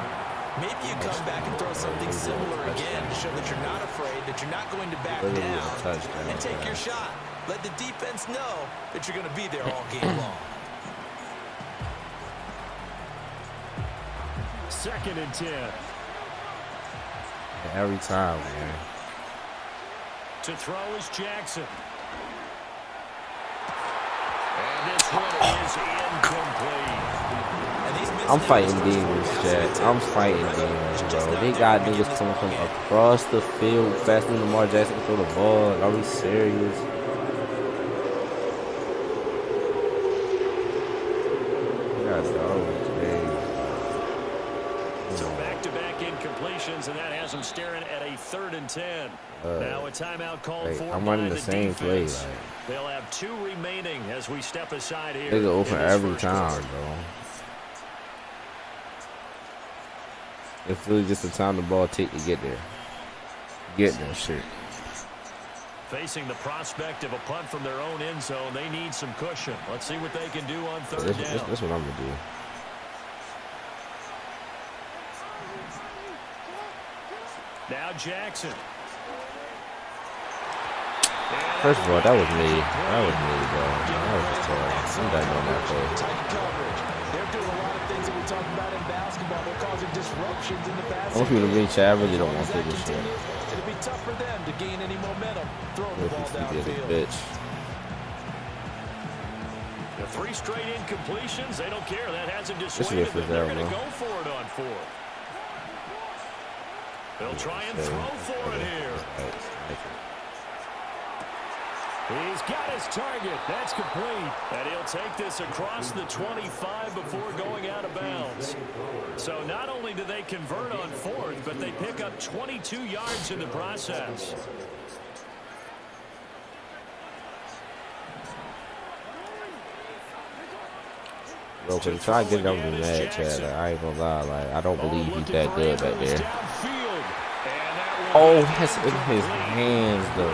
maybe you come back and throw something similar again to show that you're not afraid, that you're not going to back down, and take your shot. Let the defense know that you're going to be there all game long. Second and 10. Every time, man. To throw is Jackson. And this one is incomplete. I'm fighting demons, Chad. I'm fighting demons, bro. They got niggas coming from across the field faster than Lamar Jackson can throw the ball. Are we serious? So back-to-back incompletions, and that has them staring at a 3rd and 10. Now a timeout called for I'm running by the same play. defense. Like, They'll have 2 remaining as we step aside here. they go open in this every first time, quarter. bro. It's really just the time the ball take to get there. Get that shit. Facing the prospect of a punt from their own end zone, they need some cushion. Let's see what they can do on 3rd down. That's what I'm gonna do. Now Jackson. First of all, that was me. That was me, bro. That was just terrible. I'm done doing that play. Tight coverage. They're doing a lot of things that we talk about in basketball. They're causing disruptions in the I passing. want people to reach out. I really don't want to do this shit. It'll be tough for them to gain any momentum throwing the ball downfield. Bitch. The 3 straight incompletions, they don't care. That hasn't This is dissuaded them. They're going to bro. go for it on 4th. They'll try and throw for it here. He's got his target. That's complete. And he'll take this across the 25 before going out of bounds. So not only do they convert on 4th, but they pick up 22 yards in the process. Bro, when you try to get it, I'm gonna be mad, Chad. Like, I ain't gonna lie. Like, I don't believe he's that good back there. Oh, that's in his hands, though.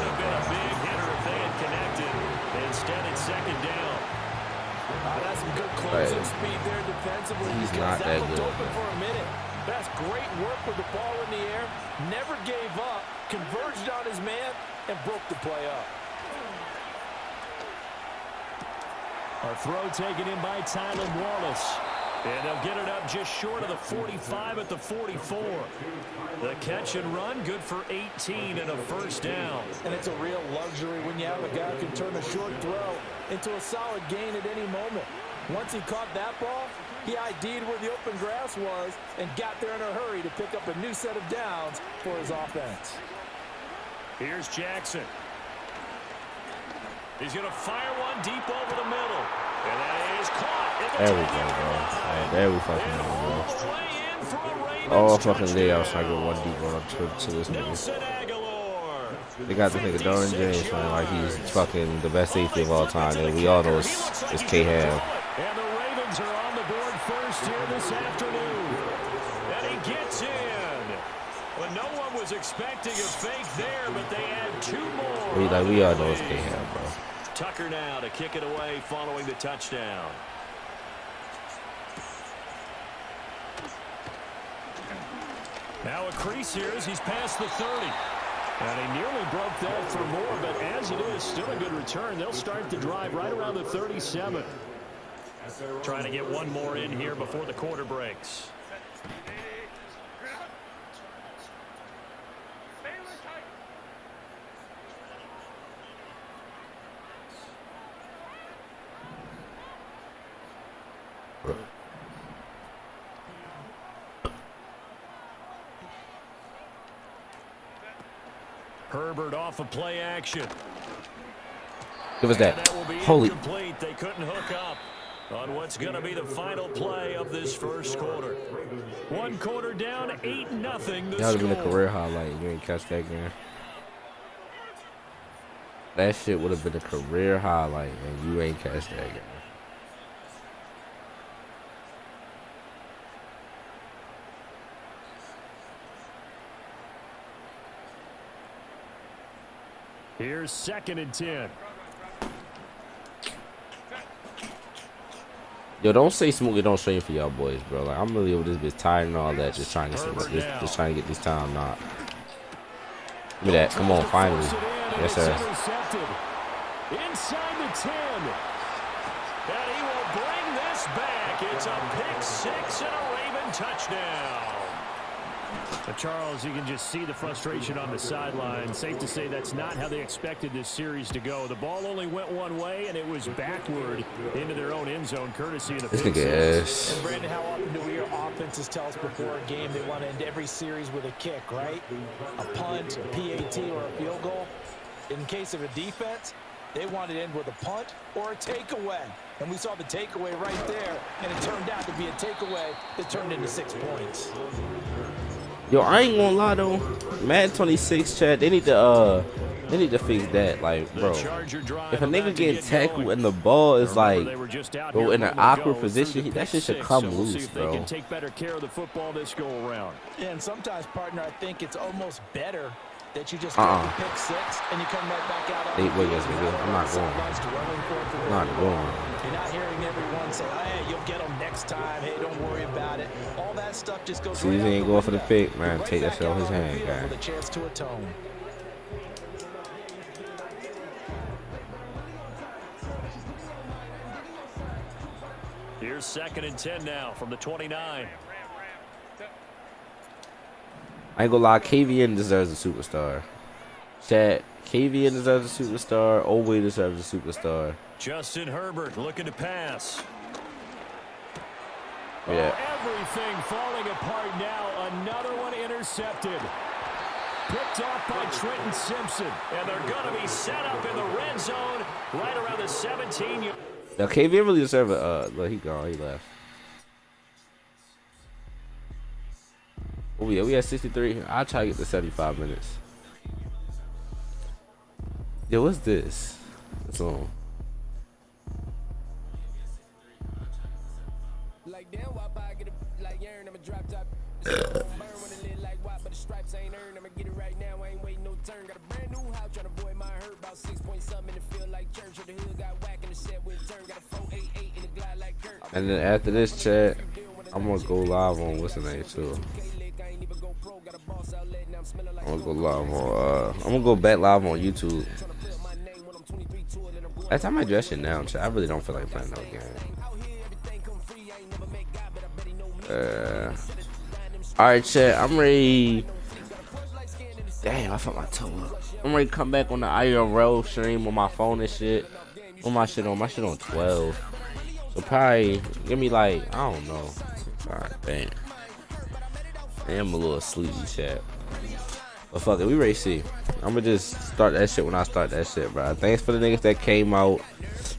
That's some good closing speed there defensively. He's not that good. Open for a minute. That's great work with the ball in the air. Never gave up. Converged on his man and broke the play up. A throw taken in by Tylan Wallace. And they'll get it up just short of the 45 at the 44. The catch and run, good for 18 and a first down. And it's a real luxury when you have a guy who can turn a short throw into a solid gain at any moment. Once he caught that ball, he ID'd where the open grass was and got there in a hurry to pick up a new set of downs for his offense. Here's Jackson. He's going to fire one deep over the middle. And that is caught. There we go, bro. Right, there we fucking go, bro. Oh, fucking day, I was trying to get one deep one to this nigga. They got this nigga Darren James, man, like he's fucking the best safety of all time, and we all know it's K-Ham. And the Ravens are on the board first here this afternoon. And he gets in. Well, no one was expecting a fake there, but they add 2 more. We all know it's K-Ham, bro. Tucker now to kick it away following the touchdown. Now a crease here as he's past the 30. And he nearly broke that for more, but as it is, still a good return. They'll start the drive right around the 37. Trying to get one more in here before the quarter breaks. Herbert off of play action. Give us that. Holy. They couldn't hook up. on what's going to be the final play of this first quarter. 1 quarter down, 8-0 the That score. would have been a career highlight. You ain't catch that game. That shit would have been a career highlight, and you ain't catch that game. Here's 2nd and 10. Yo, don't say Smokey don't stream for y'all boys, bro. Like, I'm really over this bitch tired and all that, just trying to just trying to get this time knocked. Give me that. Come on, finally. Yes, sir. Inside the 10. And he will bring this back. It's a pick 6 and a Raven touchdown. Charles, you can just see the frustration on the sideline. Safe to say that's not how they expected this series to go. The ball only went one way, and it was backward into their own end zone, courtesy of the pick six. And Brandon, how often do we hear offenses tell us before a game they want to end every series with a kick, right? A punt, a PAT, or a field goal. In case of a defense, they want to end with a punt or a takeaway. And we saw the takeaway right there, and it turned out to be a takeaway that turned into 6 points. Yo, I ain't gonna lie though, Madden 26 chat, they need to fix that. Like, bro, if a nigga getting tackled and the ball is like, bro, in an awkward position, that shit should come loose, bro. They can take better care of the football this go around. And sometimes, partner, I think it's almost better that you just pick 6 and you come right back out. I'm not going. I'm not going. You're not hearing everyone say, hey, you'll get them next time. Hey, don't worry about it. All that stuff just goes See, he ain't going for the pick, man. Take that shit off his hand, guy. With a chance to atone. Here's 2nd and 10 now from the 29. I ain't gonna lie, KVN deserves a superstar. Chat, KVN deserves a superstar. Owe deserves a superstar. Justin Herbert looking to pass. Yeah. Oh, everything falling apart now. Another one intercepted. Picked off by Trenton Simpson. And they're going to be set up in the red zone right around the 17. Now, KVN really deserves a, look, he gone, he left. Oh, yeah, we had 63. I'll try to get to 75 minutes. Yo, what's this? What's on? And then after this chat, I'm gonna go live on what's the name too. I'm gonna go live on I'm gonna go back live on YouTube. That's how I dress it now, chat. I really don't feel like playing no game. Alright, chat, I'm ready. Damn, I felt my toe up. I'm ready to come back on the IRL stream on my phone and shit. What my shit on? My shit on 12. So probably give me like, I don't know. Alright, damn. I am a little sleepy, chat. But fuck it, we ready to see. I'm gonna just start that shit when I start that shit, bro. Thanks for the niggas that came out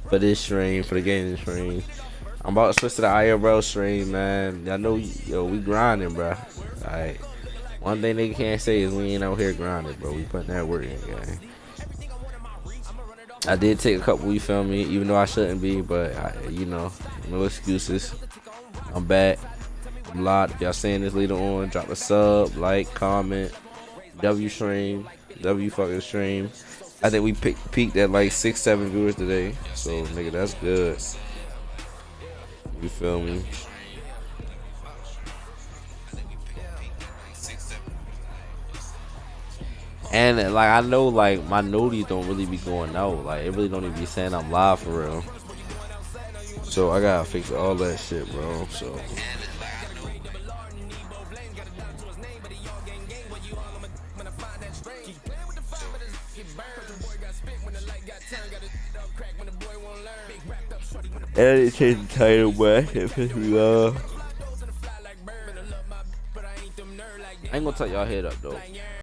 for this stream, for the gaming stream. I'm about to switch to the IRL stream, man. Y'all know, yo, we grinding, bro. Alright. One thing they can't say is we ain't out here grinding, bro. We putting that work in, gang. I did take a couple, you feel me? Even though I shouldn't be, but, you know, no excuses. I'm back. I'm live. If y'all saying this later on, drop a sub, like, comment. W stream. W fucking stream. I think we peaked at like 6-7 viewers today. So, nigga, that's good. You feel me? And like I know like my noties don't really be going out. Like it really don't even be saying I'm live for real. So I gotta fix all that shit, bro. So and it changed the title, but it pissed me off. I ain't gonna tell y'all head up though.